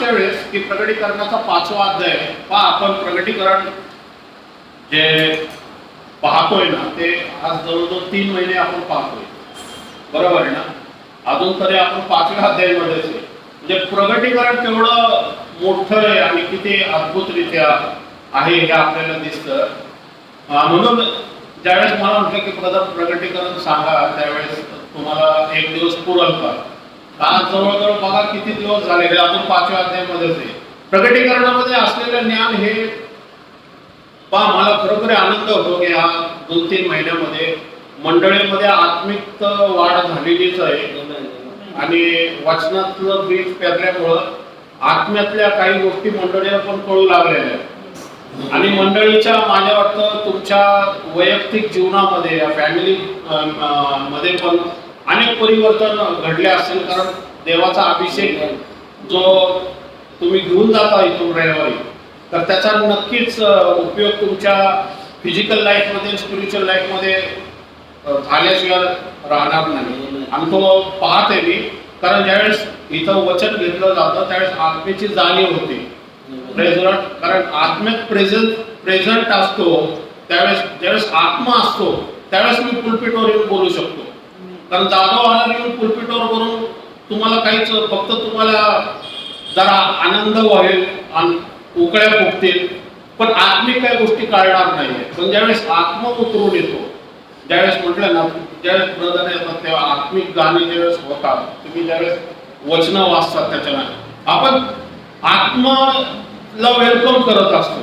मागच्या वेळेस की प्रगटीकरणाचा 5वा अध्याय पहा आपण प्रगटीकरण जे पाहतोय ना ते आज जवळजवळ 3 महिने आपण पाहतोय, बरोबर आहे ना. अजून तरी आपण 5व्या अध्यायामध्येच आहे. म्हणजे प्रगटीकरण केवढं मोठं आहे आणि किती अद्भुतरित्या आहे हे आपल्याला दिसतं. म्हणून ज्यावेळेस मला म्हटलं की प्रगटीकरण सांगा त्यावेळेस तुम्हाला एक दिवस पुरल का. आज जवळजवळ बघा किती दिवस झालेले, अजून 5व्या अध्यायामध्येच आहे. प्रगटीकरणामध्ये असलेलं ज्ञान हे पहा मला खरोखर आनंद होतो की या 2-3 महिन्यामध्ये मंडळीमध्ये आत्मिक वाढ झालेलीच आहे आणि वचनातलं बीज पेरल्यामुळं आत्म्यातल्या काही गोष्टी मंडळीला पण कळू लागलेल्या आहेत. आणि मंडळीच्या माझ्या वाटतं तुमच्या वैयक्तिक जीवनामध्ये फॅमिली मध्ये पण अनेक परिवर्तन घडले असेल, कारण देवाचा अभिषेक जो तुम्ही घेऊन जाता इथून रविवारी तर त्याचा नक्कीच उपयोग तुमच्या फिजिकल लाईफमध्ये स्पिरिच्युअल लाईफमध्ये झाल्याशिवाय राहणार नाही. आणि तो पाहते मी, कारण ज्यावेळेस इथं वचन घेतलं जातं त्यावेळेस आत्मेची जाणीव होते. कारण आत्म्यात प्रेझेंट असतो त्यावेळेस, ज्यावेळेस आत्मा असतो त्यावेळेस मी पुलपिटवर येऊन बोलू शकतो. कारण जाधव येऊन पुलपिटवर करून तुम्हाला काहीच, फक्त तुम्हाला जरा आनंद व्हावेल आणि उकळ्या फुटतील, पण आत्मिक काही गोष्टी कळणार नाहीये. पण ज्यावेळेस आत्मा उतरून येतो, ज्यावेळेस म्हटलं ना, ज्यावेळेस ब्रदर येतात तेव्हा आत्मिक गाणी ज्यावेळेस होतात, तुम्ही ज्यावेळेस वचन वाचतात त्याच्यानं आपण आत्माला वेलकम करत असतो.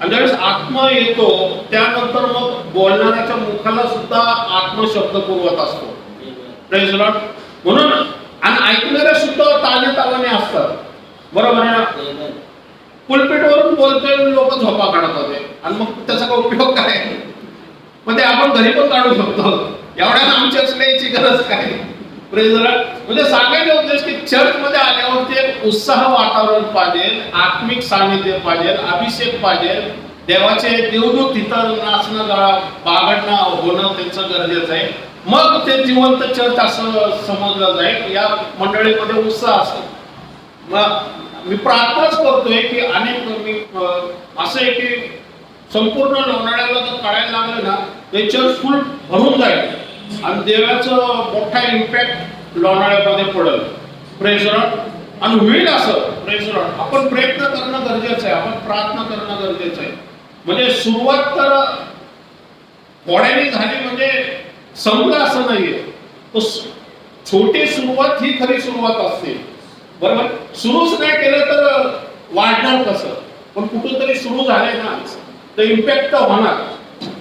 आणि ज्यावेळेस आत्मा येतो त्यानंतर मग बोलणाऱ्याच्या मुखाला सुद्धा आत्मशब्द पुरवत असतो. Praise Lord. म्हणून आणि ऐकणाऱ्या सुद्धा ताजेतावाने असतात, बरोबर आहे ना. पुलपिटवरून बोलतोय लोक झोपा काढत होते आणि मग त्याचा काय उपयोग काय. म्हणजे आपण घरी पण काढू शकतो, एवढ्या आमच्याच याची गरज काय. Praise Lord. म्हणजे सांगायचं उद्देश की चर्च मध्ये आल्यावरती एक उत्साह वातावरण पाहिजे, आत्मिक सानिध्य पाहिजे, अभिषेक पाहिजे, देवाचे देवदूत तिथं नाचणं बागडणं होणं त्यांचं गरजेचं आहे. मग ते जिवंत चर्च असं समजलं जाईल, या मंडळीमध्ये उत्साह असेल. मग मी प्रार्थनाच करतोय की अनेक मी असं आहे की संपूर्ण लोणावळ्याला जर कळायला लागलं ना ते चर्च फुल भरून जाईल आणि देवाचं मोठा इम्पॅक्ट लोणावळ्यामध्ये पडेल. Praise Lord. आणि होईल असं. Praise Lord. आपण प्रयत्न करणं गरजेचं आहे, आपण प्रार्थना करणं गरजेचं आहे. म्हणजे सुरुवात तर थोड्याने झाली म्हणजे संपलं असं नाहीये. तो छोटी सुरुवात ही खरी सुरुवात असते, बरोबर. सुरूच नाही केलं तर वाढणार कसं. पण कुठून तरी सुरू झाले ना तर इम्पॅक्ट तर होणार.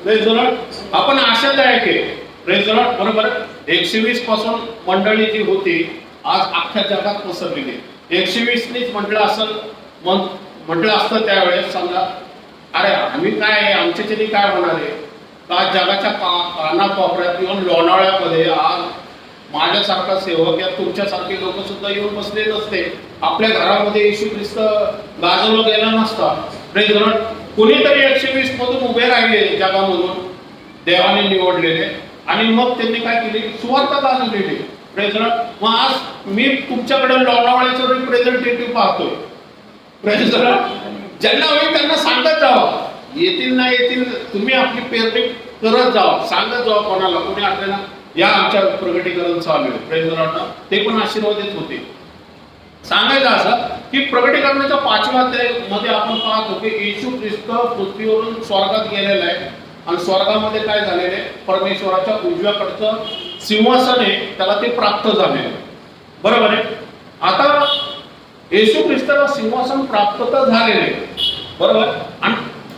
Praise Lord. आपण आशादायक आहे. Praise Lord. बरोबर. 120 पासून मंडळी जी होती आज अख्ख्या जगात पसरलेली. 120 नीच म्हटलं असं म्हटलं असतं त्यावेळेस, समजा अरे आम्ही काय आमच्याच्यानी काय होणार आहे. आज जगाच्या कानाकोपऱ्यात येऊन लोणावळ्यामध्ये आज माझ्यासारखा सेवक या तुमच्यासारखे लोक सुद्धा येऊन बसले नसते. आपल्या घरामध्ये येशू ख्रिस्त गाजवलं गेला नसता. Praise Lord. कोणीतरी 120 मधून उभे राहिले जगामधून देवाने निवडलेले आणि मग त्यांनी काय केली, सुवार्ता गाजवलेली. Praise Lord. मग आज मी तुमच्याकडे लोणावळ्याचं रिप्रेझेंटेटिव्ह पाहतोय. Praise Lord. ज्यांना होईल त्यांना सांगत जावं, येतील ना येतील तुम्ही आपली पेरणी करत जावं, सांगत जावं कोणाला. कोणी आपल्याला या आमच्या प्रगटीकरण चालू आहे. Praise Lord. ते पण आशीर्वादित होते. सांगायचं असं की प्रगटीकरणाच्या 5व्या अध्यायामध्ये आपण पाहतो की येशू ख्रिस्त पृथ्वीवरून स्वर्गात गेलेला आहे आणि स्वर्गामध्ये काय झालेले, परमेश्वराच्या उजव्याकडचं सिंहासन आहे त्याला ते प्राप्त झालेलं, बरोबर आहे. आता येशू ख्रिस्ताला सिंहासन प्राप्त तर झालेले, बरोबर. आणि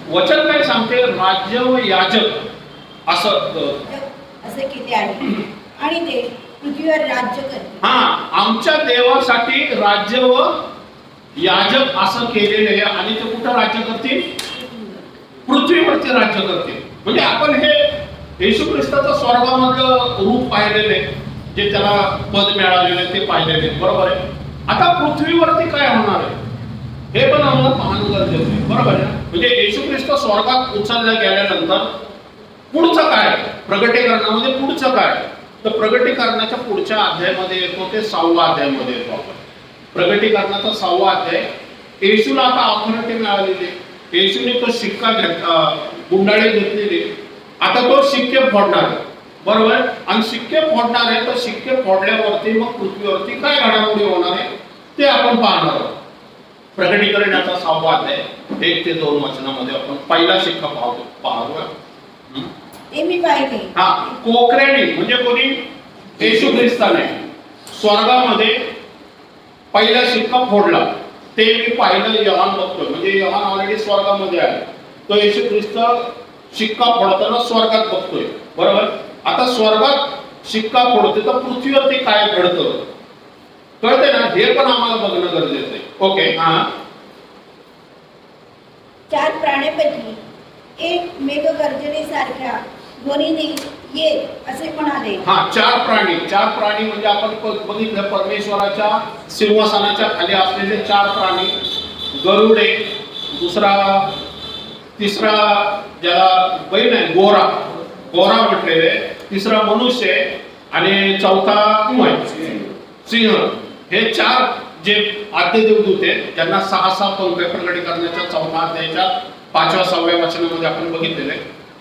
वचन काय सांगते, राज्य व याजक असे किती आहे आणि ते पृथ्वीवर राज्य करते. हा, आमच्या देवासाठी राज्य व याजक असं केलेले आहे आणि ते कुठं राज्य करते, पृथ्वीवरती राज्य करते. म्हणजे आपण हे येशू ख्रिस्ताचं स्वर्गामधलं रूप पाहिलेले, जे त्याला पद मिळालेले ते पाहिलेले, बरोबर आहे. आता पृथ्वीवरती काय होणार आहे हे पण आम्हाला पाहणं गरजेचं आहे, बरोबर आहे. म्हणजे येशू ख्रिस्त स्वर्गात उचलल्या गेल्यानंतर पुढचं काय, प्रगटीकरणामध्ये पुढचं काय, तर प्रगटीकरणाच्या पुढच्या अध्यायामध्ये येतो ते 6व्या अध्यायामध्ये येतो आपण. प्रगटीकरणाचा 6वा अध्याय. येशूला आता ऑथॉरिटी मिळालेली आहे. येशूने तो शिक्का गुंडाळी घेतलेली. आता तो शिक्के फोडणार आहे, बरोबर. आणि शिक्के फोडणार आहे, तर शिक्के फोडल्यावरती मग पृथ्वीवरती काय घडामोडी होणार आहे ते आपण पाहणार आहोत. प्रगटीकरणाचा 6वा अध्याय 1 ते 2 वचनामध्ये आपण पहिला शिक्का पाहूया. ते मी पाहिले. हा, कोकऱ्याने म्हणजे कोणी? येशू ख्रिस्ताने स्वर्गामध्ये पहिला शिक्का फोडला. ते मी पाहिलं, योहान बघतोय. म्हणजे योहान ऑलरेडी स्वर्गामध्ये आहे. तो येशू ख्रिस्त शिक्का फोडताना स्वर्गात बघतोय, बरोबर. आता स्वर्गात शिक्का फोडते तर पृथ्वीवरती काय घडतं कळते ना, हे पण आम्हाला बघणं गरजेचं आहे. ओके. हा, 4 प्राण्यापैकी एक मेघगर्जनेसारख्या ध्वनीने ये असे म्हणाले. हा, 4 प्राणी म्हणजे आपण बघितलं परमेश्वराच्या सिंहासनाच्या खाली असलेले 4 प्राणी. गरुडे, तिसरा ज्याला बैल आहे गोरा म्हटलेले, तिसरा मनुष्य आणि चौथा सिंह. हे 4 जे आद्य देवदूत आहेत ज्यांना 6 पंख आहे. प्रगटीकरणाच्या 4व्या अध्यायाच्या 5व्या 6व्या वचनामध्ये आपण बघितलेले.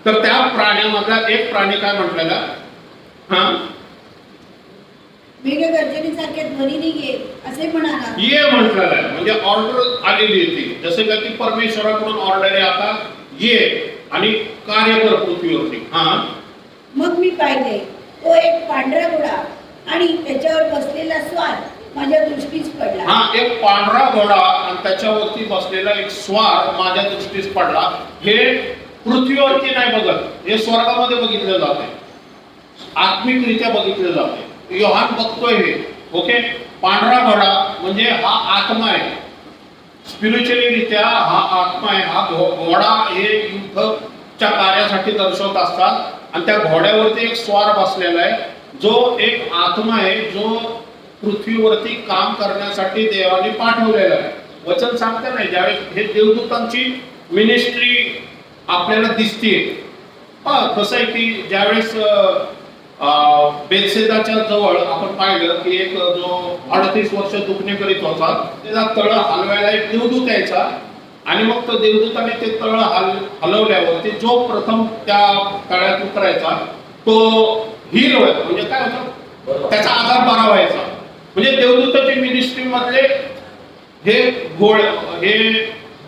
तर त्या प्राण्यामधला एक प्राणी काय म्हटलेला? हा, मेघगर्जनेसारख्या ध्वनीने ये असे म्हणाला. ये म्हटलेलं आहे, म्हणजे ऑर्डर आलेली आहे ती. जसे का ती परमेश्वराकडून ऑर्डर आहे, आता ये आणि कार्य कर पृथ्वीवरती. हा, मग मी पाहिले, तो एक पांढरा घोडा आणि त्याच्यावर बसलेला स्वार माझ्या दृष्टीस पडला. हा, एक पांढरा घोडा आणि त्याच्यावरती बसलेला एक स्वार माझ्या दृष्टीस पडला. हे पृथ्वीवरती नाही बघत, हे स्वर्गामध्ये बघितलं जाते, आत्मिकरित्या बघितलं जाते. योहान बघतोय हे. ओके. पांढरा घोडा म्हणजे हा आत्मा आहे, स्पिरिच्युअली रित्या हा आत्मा आहे. हा घोडा हे युद्धच्या कार्यासाठी दर्शवत असतात. आणि त्या घोड्यावरती एक स्वार बसलेला आहे, जो एक आत्मा आहे, जो पृथ्वीवरती काम करण्यासाठी देवाने पाठवलेला आहे. वचन सांगते नाही, ज्यावेळेस हे देवदूतांची मिनिस्ट्री आपल्याला दिसते. कसं आहे की ज्यावेळेस बेतसेदाच्या जवळ आपण पाहिलं की एक जो 38 वर्ष दुखणे करीत होता, त्याचा तळ हलवायला एक देवदूत यायचा. आणि मग तो देवदूताने ते तळ हलवल्यावरती जो प्रथम त्या तळ्यात उतरायचा तो हील व्हायचा, म्हणजे काय होतं, त्याचा आजार बरा व्हायचा. म्हणजे देवदूताची मिनिस्ट्री मधले हे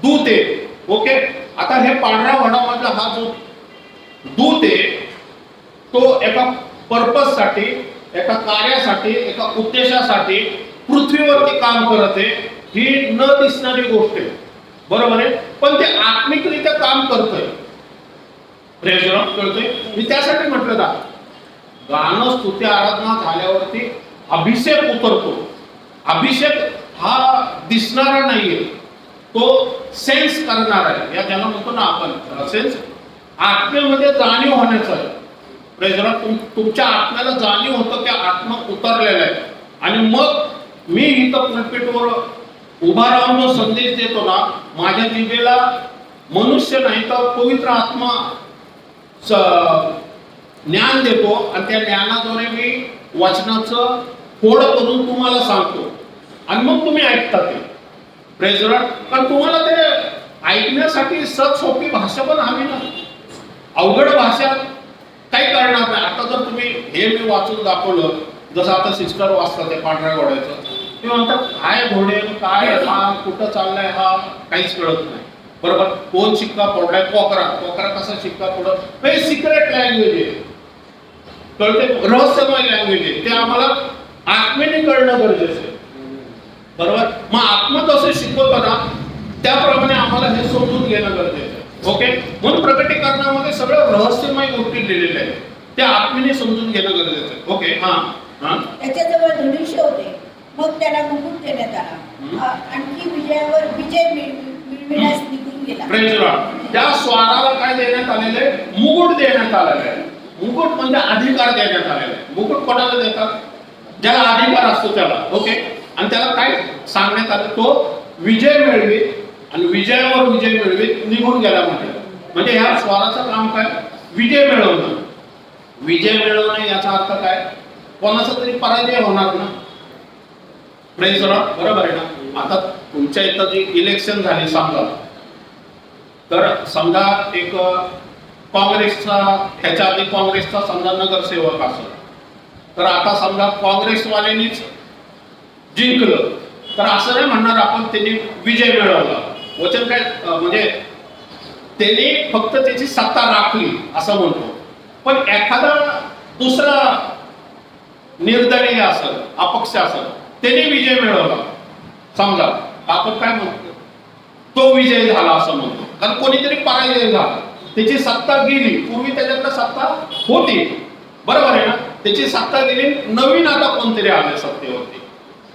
दूत आहे. ओके. आता हे पांढऱ्या घोडामधला हा जो दूत आहे तो एका पर्पज साठी, एका कार्यासाठी, एका उद्देशासाठी पृथ्वीवरती काम करत आहे. ही न दिसणारी गोष्ट आहे, बरोबर आहे. पण ते आत्मिकरित्या काम करतोय. कळतोय. मी त्यासाठी म्हटलं ना, गाणं स्तुती आराधना झाल्यावरती अभिषेक उतरतो. अभिषेक हा दिसणारा नाहीये, तो सेन्स करणार आहे. या ज्याला म्हणतो ना आपण सेन्स, आत्म्यामध्ये जाणीव होण्याचं आहे. तुमच्या आत्म्याला जाणीव होतं की आत्मा उतरलेला आहे. आणि मग मी इथं पुलपिटवर उभा राहून जो संदेश देतो ना, माझ्या जिभेला मनुष्य नाही तर पवित्र आत्मा ज्ञान देतो. आणि त्या ज्ञानाद्वारे मी वचनाचं फोड करून तुम्हाला सांगतो. आणि मग तुम्ही ऐकता ते. Praise the Lord. पण तुम्हाला ते ऐकण्यासाठी सोपी भाषा पण हवी ना. अवघड भाषा काही करणार नाही. आता जर तुम्ही हे मी वाचून दाखवलं, जसं आता सिस्टर वाचतात ते पांढऱ्या घोड्याचं, ते म्हणतात काय घोडे, काय हा, कुठं चाललाय हा, काहीच कळत नाही. बरोबर. कोण शिक्का फोडलाय? कोकरा कसा शिक्का फोडत, हे सिक्रेट लँग्वेज आहे, कळते, रहस्यमय लँग्वेज आहे. ते आम्हाला आत्मेने कळणं गरजेचं आहे, बरोबर. मग आत्मा जसं शिकवतो ना त्याप्रमाणे आम्हाला हे समजून घेणं गरजेचं आहे. ओके. म्हणून प्रकटीकरणामध्ये सगळं रहस्यमय गोष्टी लिहिलेल्या आहेत, त्या आत्मेने समजून घेणं गरजेचं आहे. ओके. हा, त्याच्याजवळ धनुष्य होते. मग त्याला मुकुट देण्यात आला. आणखी विजयावर विजय मिळविण्यास निघून गेला. Praise the Lord. त्या स्वाराला काय देण्यात आलेलं आहे? मुकुट देण्यात आलेलं आहे. मुकुट म्हणजे अधिकार देण्यात आलेला आहे. मुकुट कोणाला देतात? ज्याला अधिकार असतो त्याला. ओके. आणि त्याला काय सांगण्यात आलं? तो विजय मिळवी आणि विजयावर विजय मिळवीत निघून गेला म्हणजे ह्या स्वाराचं काम काय? विजय मिळवणं. विजय मिळवणं याचा अर्थ काय? कोणाचा तरी पराजय होणार ना. प्रेस बरोबर आहे ना. आता तुमच्या इथं जी इलेक्शन झाली समजा, तर समजा एक काँग्रेसचा, ह्याच्या आधी काँग्रेसचा समजा नगरसेवक असेल, तर आता समजा काँग्रेसवाल्यांनीच जिंकलं, तर असं नाही म्हणणार आपण त्यांनी विजय मिळवला. वचन काय म्हणजे त्यांनी फक्त त्याची सत्ता राखली असं म्हणतो. पण एखादा दुसरा निर्दलीय असेल, अपक्ष असेल, त्यांनी विजय मिळवला समजा, आपण काय म्हणतो, तो विजय झाला असं म्हणतो. कारण कोणीतरी पराजय झाला, त्याची सत्ता गेली, पूर्वी त्याच्याकडे सत्ता होती, बरोबर आहे ना, त्याची सत्ता गेली, नवीन आता कोणतरी आले सत्तेवरती,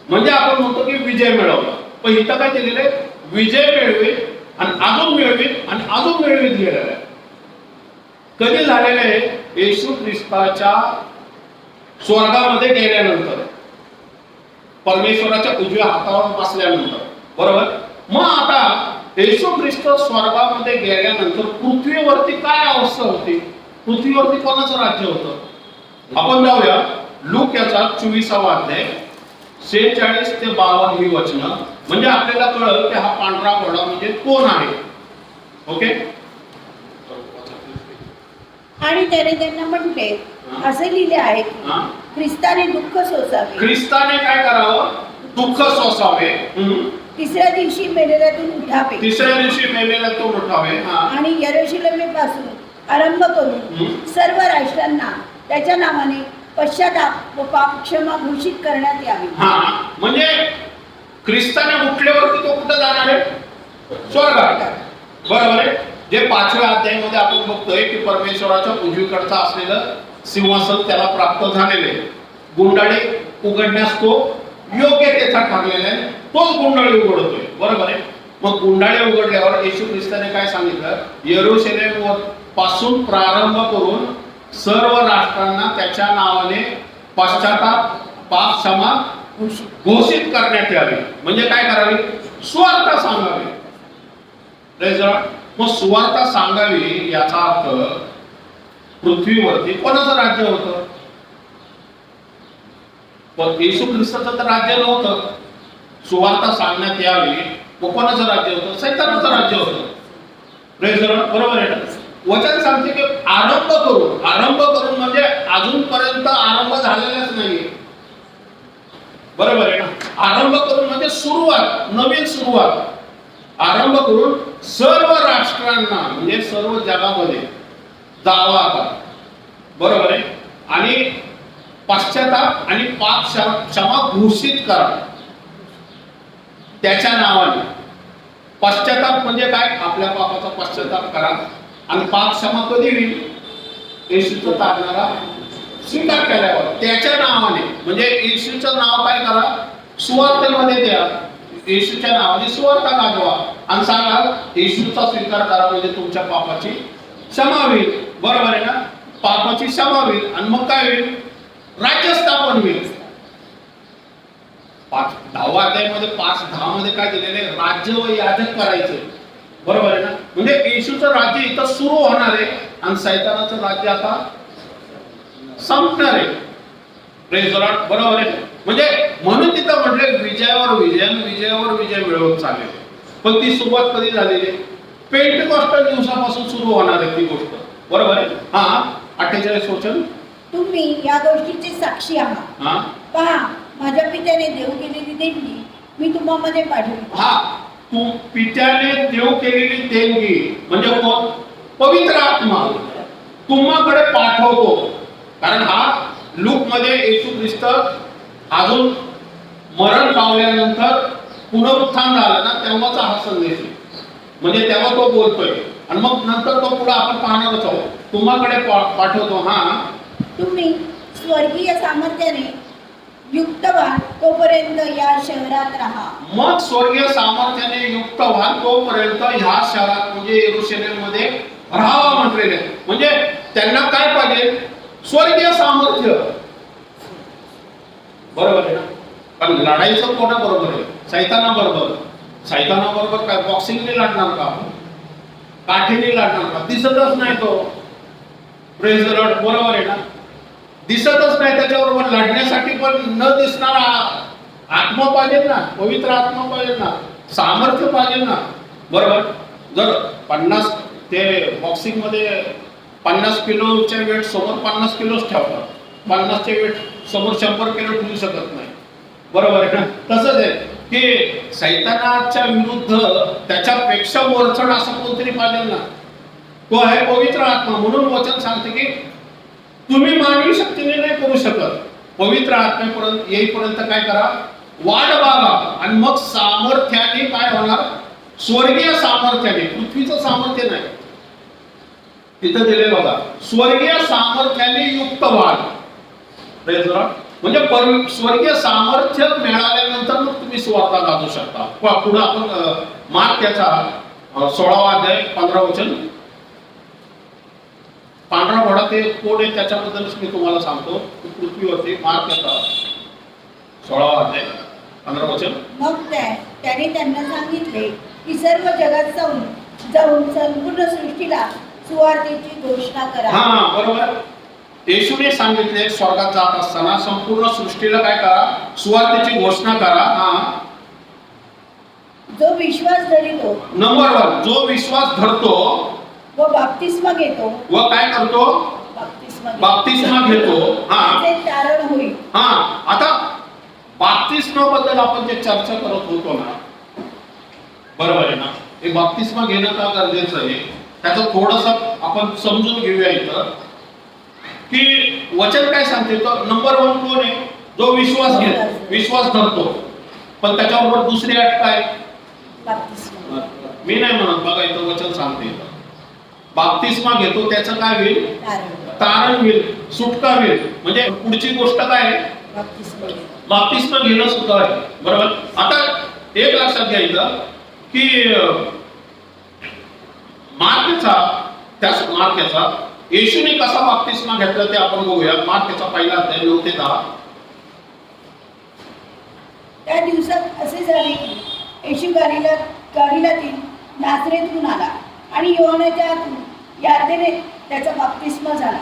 म्हणजे आपण म्हणतो की विजय मिळवला. पण इथं काय केलेलं आहे, विजय मिळवीत आणि अजून मिळवीत आणि अजून मिळवीत गेलेलं आहे. कधी झालेलं आहे, येशू ख्रिस्ताच्या स्वर्गामध्ये गेल्यानंतर, परमेश्वराच्या उजव्या हातावर बसल्यानंतर, बरोबर. मग आता येशू ख्रिस्त स्वर्गामध्ये गेल्यानंतर पृथ्वीवरती काय अवस्था होती, पृथ्वीवरती कोणाचं राज्य होतं. आपण जाऊया लूक याचा 24वा अध्याय 46 ते 52 ही वचनं, म्हणजे आपल्याला कळलं की हा पांढरा घोडा म्हणजे कोण आहे. ओके. आणि त्याने त्यांना म्हटले, असे लिहिले आहे की ख्रिस्ताने दुःख सोसावे, ख्रिस्ताने काय करावं, दुःख सोसावे, तिसऱ्या दिवशी मेलेल्यातून उठावे, तिसऱ्या दिवशी मेलेल्यातून उठावे, आणि यरूशलेमेपासून आरंभ करून सर्व राष्ट्रांना त्याच्या नावाने पश्चाताप व पाप क्षमा घोषित करण्यात यावे. म्हणजे ख्रिस्ताने उठल्यावरती तो कुठं जाणार आहे, स्वर्गात, बरोबर आहे. जे 5व्या अध्यायामध्ये आपण बघतोय की परमेश्वराच्या उजवीकडचा असलेलं सिंहासन त्याला प्राप्त झालेले, गुंडाळी उघडण्यास तो योग्य त्याचा ठरलेला आहे, तोच गुंडाळी उघडतोय, बरोबर आहे. मग गुंडाळी उघडल्यावर येशू ख्रिस्ताने काय सांगितलं, यरूशलेम पासून प्रारंभ करून सर्व राष्ट्रांना त्याच्या नावाने पश्चाताप पाप क्षमा घोषित करण्यात यावे. म्हणजे काय करावे, सुवार्ता सांगावी. मग सुवार्ता सांगावी याचा अर्थ पृथ्वीवरती कोणाचं राज्य होतं, पण येशू ख्रिस्ताचं तर राज्य नव्हतं. सुवार्ता सांगण्यात यावी, कोणाचं राज्य होतं, सैतानाचं राज्य होतं. बरोबर आहे ना. वचन सांगते की आरंभ करून म्हणजे अजूनपर्यंत आरंभ झालेलाच नाही, बरोबर आहे ना. आरंभ करून म्हणजे सुरुवात, नवीन सुरुवात. आरंभ करून सर्व राष्ट्रांना म्हणजे सर्व जगामध्ये जावा आता, बरोबर आहे. आणि पश्चाताप आणि पाप क्षमा घोषित करा त्याच्या नावाने. पश्चाताप म्हणजे काय, आपल्या पापाचा पश्चाताप करा. आणि पाप क्षमा कधी होईल, येशूचं तारणारा स्वीकार केल्यावर त्याच्या नावाने. म्हणजे येशूचं नाव काय करा, सुवार्तेमध्ये द्या, येशूच्या नावाने सुवार्ता गाजवा आणि सांगा येशूचा स्वीकार करा, म्हणजे तुमच्या पापाची क्षमा होईल, बरोबर आहे ना. पापाची क्षमा होईल आणि मग काय होईल, राज्य स्थापन होईल. 10व्या अध्यायामध्ये 5:10 मध्ये काय दिलेले, राज्य व याजक करायचं, बरोबर आहे ना. म्हणजे येशूचं राज्य इथं सुरू होणार आहे आणि सैतानाचं राज्य आता संपणार आहे. प्रेज द लॉर्ड, बरोबर आहे. म्हणजे म्हणून तिथं म्हटले विजयावर विजय मिळवत चालले. पण ती सुरुवात कधी झालेली, पेंटेकॉस्टल दिवसापासून सुरू होणार आहे ती गोष्ट, बरोबर आहे. 48 वचन, तुम्ही या गोष्टीचे साक्षी आहात. पहा, माझ्या पित्याने देव केलेली देणगी मी तुम्हामध्ये पाठवली. पित्याने देव केलेली देणगी म्हणजे कोण, पवित्र आत्मा तुम्हाकडे पाठवतो. कारण हा लूक मध्ये येशू ख्रिस्त अजून मरण पावल्यानंतर पुनरुत्थान झालं ना, तेव्हाचा हा संदेश आहे. म्हणजे तेव्हा तो बोलतोय आणि मग नंतर तो पुढे आपण पाहणारच आहोत. तुम्हाकडे पाठवतो. तुम्ही स्वर्गीय सामर्थ्याने युक्त व्हा तोपर्यंत या शहरात राहा. मग स्वर्गीय सामर्थ्याने युक्त व्हा तोपर्यंत ह्या शहरात म्हणजे येरुशलेम मध्ये राहावा म्हटलेले. म्हणजे त्यांना काय पाहिजे, स्वर्गीय सामर्थ्य, बरोबर आहे ना. पण लढाईचं कोणाबरोबर आहे, सैतानाबरोबर. सैतानाबरोबर काय बॉक्सिंगने लढणार का, काठीने लढणार का, दिसतच नाही तो. प्रेज द लॉर्ड, बरोबर आहे ना. दिसतच नाही, त्याच्याबरोबर लढण्यासाठी पण न दिसणारा आत्मा पाहिजे ना, पवित्र आत्मा पाहिजे ना, सामर्थ्य पाहिजे ना. बरोबर. जर 50 ते बॉक्सिंग मध्ये 50 किलोच्या वेट समोर 50 किलोच ठेवतात, 50 चे वेट समोर 100 किलो ठेवू शकत नाही. बरोबर आहे ना. तसंच आहे की सैतानाच्या विरुद्ध त्याच्यापेक्षा वरचढ असं कोणतरी पाहिजे ना, तो आहे पवित्र आत्मा. म्हणून वचन सांगते की तुम्ही मानवी शक्तीने नाही करू शकत, पवित्र आत्म्यापर्यंत येईपर्यंत काय करा, वाट बघा. आणि मग सामर्थ्याने काय होणार, स्वर्गीय सामर्थ्याने, पृथ्वीचं सामर्थ्य नाही तिथं दिले बघा, स्वर्गीय सामर्थ्याने युक्त व्हाल. म्हणजे स्वर्गीय सामर्थ्य मिळाल्यानंतर मग तुम्ही सुवार्ता गाजू शकता. पुढे आपण मार्क याचा 16वा अध्याय 15 वचन, पांढरा घोडा ते कोण आहे त्याच्याबद्दलच मी तुम्हाला सांगतो. पृथ्वीवरती मार्क याचा 16वा अध्याय 15 वचन. मग त्याने त्यांना सांगितले की सर्व जगात जाऊन संपूर्ण सृष्टीला सुवार्तेची घोषणा करा. हा बरोबर. येशूने सांगितले स्वर्गात जात असताना संपूर्ण सृष्टीला काय करा, सुवार्तेची घोषणा करा. हा. जो विश्वास धरितो, नंबर 1, जो विश्वास धरतो व बाप्तिस्मा घेतो, व काय करतो, बाप्तिस्मा घेतो. हा. ते तारण होईल. हा. आता बाप्तिस्मा बद्दल आपण जे चर्चा करत होतो ना, बरोबर आहे ना, हे बाप्तिस्मा घेणं का गरजेचं आहे त्याचं थोडस आपण समजून घेऊया इथं. की वचन काय सांगते, तर नंबर 1 कोण आहे, जो विश्वास विश्वास धरतो. पण त्याच्याबरोबर दुसरी अट काय, बाप्तिस्मा. मी नाही म्हणत, बघा इथं वचन सांगते, बाप्तिस्मा घेतो त्याचं काय होईल, तारण होईल, सुटका होईल. म्हणजे पुढची गोष्ट काय आहे, बाप्तिस्मा घेणं सुद्धा आहे. बरोबर. आता एक लक्षात घ्यायचं की मार्कचा येशूने कसा बाप्तिस्मा घेतला ते आपण बघूया. मार्कचा पहिला अध्याय 9 ते 10. त्या दिवसात असे झाले की येशू गलिलातील नासरेतहून आला आणि योहानाच्या हातून यार्देने त्याचा बाप्तिस्मा झाला.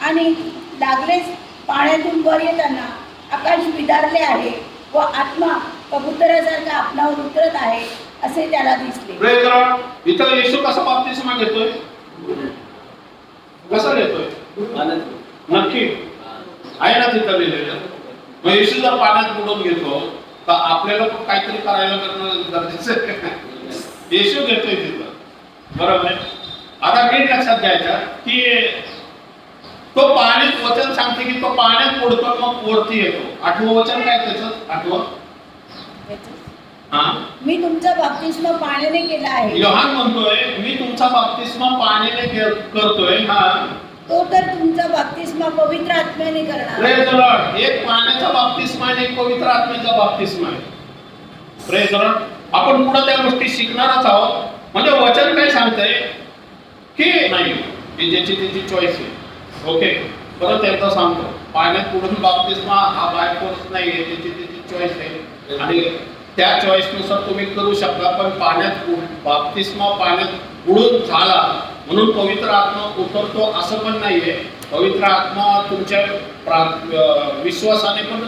आणि लागलेच पाण्यातून वर येताना आकाश विदारले आहे व आत्मा कबुतरासारखा आपणावर उतरत आहे असे त्याला दिसले. इथं येशू कसा बाप्तिस्मा घेतोय, कसा घेतोय, नक्की आहे ना तिथं लिहिलेलं. मग येशू जर पाण्यात बुडून घेतो तर आपल्याला पण काहीतरी करायला करणं गरजेचं आहे. येशू घेतोय तिथं. बरोबर आहे. आता नीट लक्षात घ्यायचं की तो पाण्यात, वचन सांगते की तो पाण्यात बुडतो मग वरती येतो. 8वं वचन काय त्याचं, 8वं, मी तुमचा बाप्तिस्मा पाण्याने केला आहे. योहान म्हणतोय मी तुमचा बाप्तिस्मा पाण्याने करतोय. हा. तो तर तुमचा बाप्तिस्मा पवित्र आत्म्याने करणार. Praise the Lord. एक पाण्याचा बाप्तिस्मा आणि एक पवित्र आत्म्याचा बाप्तिस्मा आहे. Praise the Lord. आपण पुढे त्या गोष्टी शिकणारच आहोत. म्हणजे वचन काय सांगतंय की नाही, ही ज्याची त्याची चॉईस आहे. ओके. परत एकदा सांगतो, पाण्यात बुडून बाप्तिस्मा हा बाय फोर्स नाही आहे, त्याची त्याची चॉईस आहे आणि त्या चॉईसनुसार तुम्ही करू शकता. पण पाण्यात बाप्तिस्मा पाण्यात बुडून झाला म्हणून पवित्र आत्मा उतरतो असं पण नाहीये. पवित्र आत्मा तुमच्या विश्वासाने पण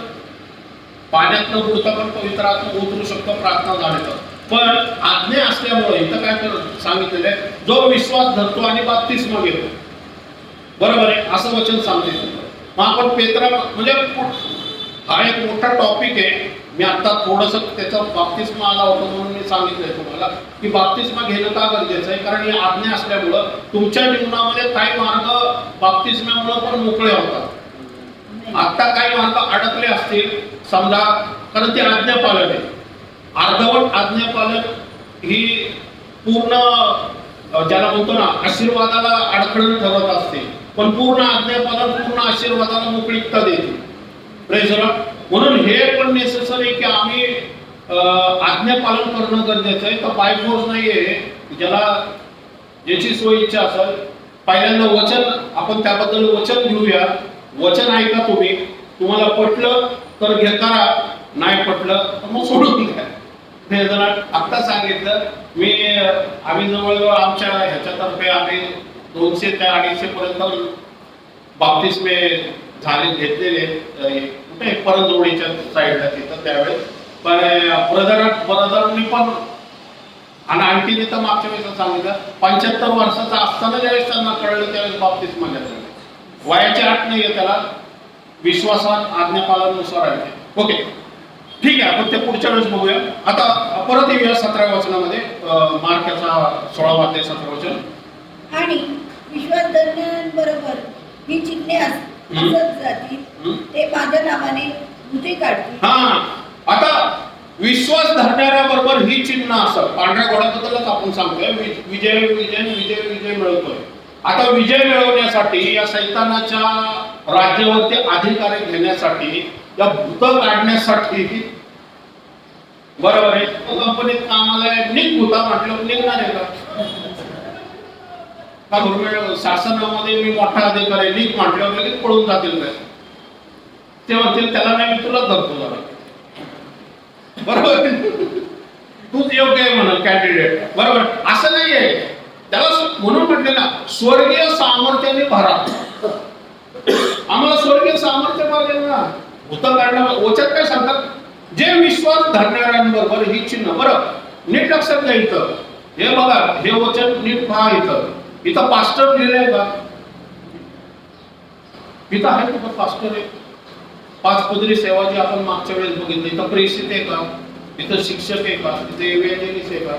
पाण्यात न बुडता पण पवित्र आत्मा उतरू शकतो प्रार्थना झाल्यावर. पण आज्ञा असल्यामुळे इथं काय सांगितलेलं आहे, जो विश्वास धरतो आणि बाप्तिस्मा घेतो. बरोबर आहे, असं वचन सांगते. मग आपण पेत्रा म्हणजे हा एक मोठा टॉपिक आहे. मी आता थोडंसं त्याचा बाप्तिस्मा आला होता म्हणून मी सांगितलंय तुम्हाला की बाप्तिस्मा घेणं का गरजेचं आहे. कारण ही आज्ञा असल्यामुळं तुमच्या जीवनामध्ये काही मार्ग बाप्तिस्म्यामुळं पण मोकळे होतात. आता काही मार्ग अडकले असतील समजा, कारण ती आज्ञा पालन आहे. अर्धवट आज्ञा पालन ही पूर्ण ज्याला म्हणतो ना आशीर्वादाला अडखळण ठरत असते, पण पूर्ण आज्ञा पालन पूर्ण आशीर्वादाला मोकळीकता देते. Praise the Lord. म्हणून हे पण नेसेसरी की आम्ही आज्ञा पालन करणं गरजेचं आहे. तर बाय फोर्स नाहीये. ज्याला ज्याची सोय इच्छा असेल, पहिल्यांदा वचन, आपण त्याबद्दल वचन घेऊया. वचन ऐका तुम्ही, तुम्हाला पटलं तर घे करा, नाही पटलं तर मग सोडून द्या. आत्ता सांगितलं मी, आम्ही जवळजवळ आमच्या ह्याच्यातर्फे आम्ही 200 ते 250 पर्यंत बाप्तिस्मे झाले घेतलेले कुठे परंजोडीच्या साईडला तिथं त्यावेळेस पण ब्रदरांनी पण आणि आणखी तिथं मागच्या वेळेस सांगितलं 75 वर्षाचा असताना ज्यावेळेस त्यांना कळलं त्यावेळेस बाबतीत म्हणण्यात वयाची अट नाहीये त्याला विश्वासात आज्ञापालनानुसार आहे ओके ठीक आहे आपण ते पुढच्या वेळेस बघूया आता परत येऊया 17व्या वचनामध्ये मार्काचा 16वा अध्याय 17 वचन आणि विश्वास धरण्याबरोबर ही चिन्हे असत जातील ते माझ्या नावाने भूते काढतील हा आता विश्वास धरणाऱ्या बरोबर ही चिन्ह असत पांढऱ्या घोड्याबद्दलच आपण सांगतोय विजय विजय विजय विजय मिळवतोय आता विजय मिळवण्यासाठी या सैतानाच्या राज्यावरती अधिकार घेण्यासाठी या भूत काढण्यासाठी बरोबर आहे कंपनीत कामाला निघ भूता म्हटलं निघणार आहे का गव्हर्नमेंट शासनामध्ये मी मोठा अधिकारी आहे निघ म्हटल्यावर लगेच पळून जातील काय ते म्हणतील त्याला नाही मी तुला धरतो जरा बरोबर तूच योग्य आहे म्हणून कॅन्डिडेट बरोबर असं नाहीये त्याला म्हणून म्हटले ना स्वर्गीय सामर्थ्याने भरा आम्हाला स्वर्गीय सामर्थ्य पाहिजे ना भूत काढण्यावर वचन काय सांगतात जे विश्वास धरणाऱ्यांबरोबर ही चिन्ह बरं नीट लक्षात घ्या इथं हे बघा हे वचन नीट पहा इथं पास्टर लिहिलंय का इथं आहे कुठं पास्टर आहे 5 पदरी सेवा जी आपण मागच्या वेळेस बघितली इथं प्रेषित आहे का इथं शिक्षक आहे का इथं इव्हॅन्जलिस्ट आहे का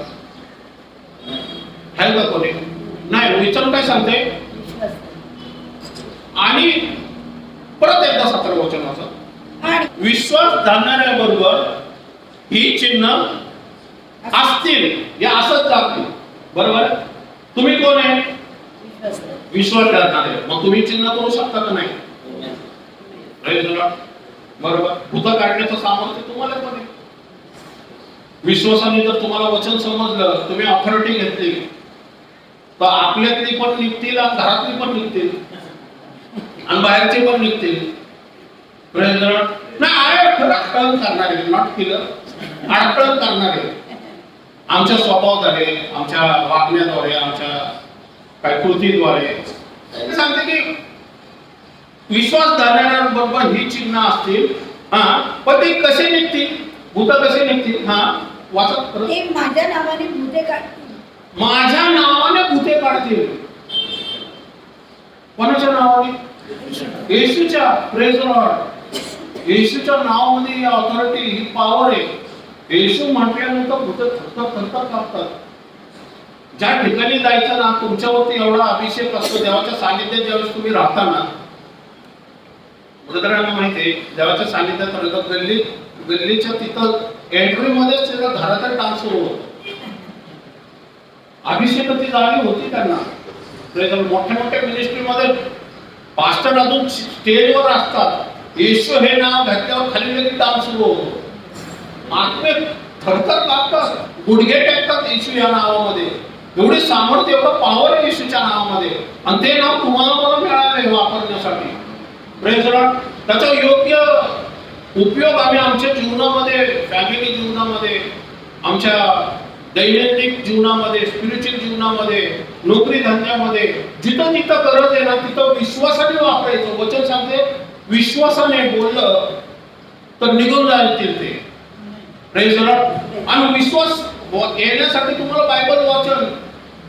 आहे का कोणी नाही विचार काय सांगते आणि परत एकदा 17 वचनाचं विश्वास धरणाऱ्या बरोबर ही चिन्ह असतील या असंच जातील बरोबर तुम्ही कोण आहे विश्वास धरणारे मग तुम्ही चिन्ह करू शकता का नाही बरोबर भूत काढण्याचं सामर्थ्य तुम्हाला पण आहे विश्वासाने जर तुम्हाला वचन समजलं तुम्ही ऑथॉरिटी घेतली तर आपल्यातली पण निघतील आणि घरातली पण निघतील आणि बाहेरचे पण निघतील अडकळण करणारे नॉट किलर अडकळण करणारे आमच्या स्वभावाद्वारे आमच्या वागण्याद्वारे आमच्या काय कृतीद्वारे सांगते की विश्वास धरणाऱ्यांबरोबर ही चिन्ह असतील हा पण ते कसे निघतील भूत कसे निघतील हा वाचत ते माझ्या नावाने भूते काढतील माझ्या नावाने भूते काढतील कोणाच्या नावाने येशूच्या प्रेज लॉर्ड येशूच्या नावामध्ये ही ऑथॉरिटी ही पॉवर आहे येशू म्हटल्यानंतर भूत थरथर कापतात ज्या ठिकाणी जायचं ना तुमच्यावरती एवढा अभिषेक असतो देवाच्या सानिध्यात ज्यावेळेस तुम्ही राहता ना उदाहरणार्थ माहिती आहे देवाच्या सानिध्यात गल्लीच्या तिथं एंट्री मध्येच त्याचा घराचा डान्स सुरू होतो अभिषेकाची जागी होती त्यांना मोठ्या मोठ्या मिनिस्ट्रीमध्ये पास्टर अजून स्टेजवर असतात येशू हे नाव घातल्यावर खाली लगेच डान्स सुरू होतो आत्मे थरथर कापतात गुडघे टेकतात येशू या नावामध्ये एवढे सामर्थ्य एवढं पॉवर आहे येशूच्या नावामध्ये आणि ते नाव तुम्हाला मला मिळाले वापरण्यासाठी प्रेज लॉर्ड त्याचा योग्य उपयोग आम्ही आमच्या जीवनामध्ये फॅमिली जीवनामध्ये आमच्या दैनंदिन जीवनामध्ये स्पिरिच्युअल जीवनामध्ये नोकरी धंद्यामध्ये जिथं जिथं गरज आहे ना तिथं विश्वासाने वापरायचं वचन सांगते विश्वासाने बोललं तर निघून जातील ते प्रेज लॉर्ड आणि विश्वास येण्यासाठी तुम्हाला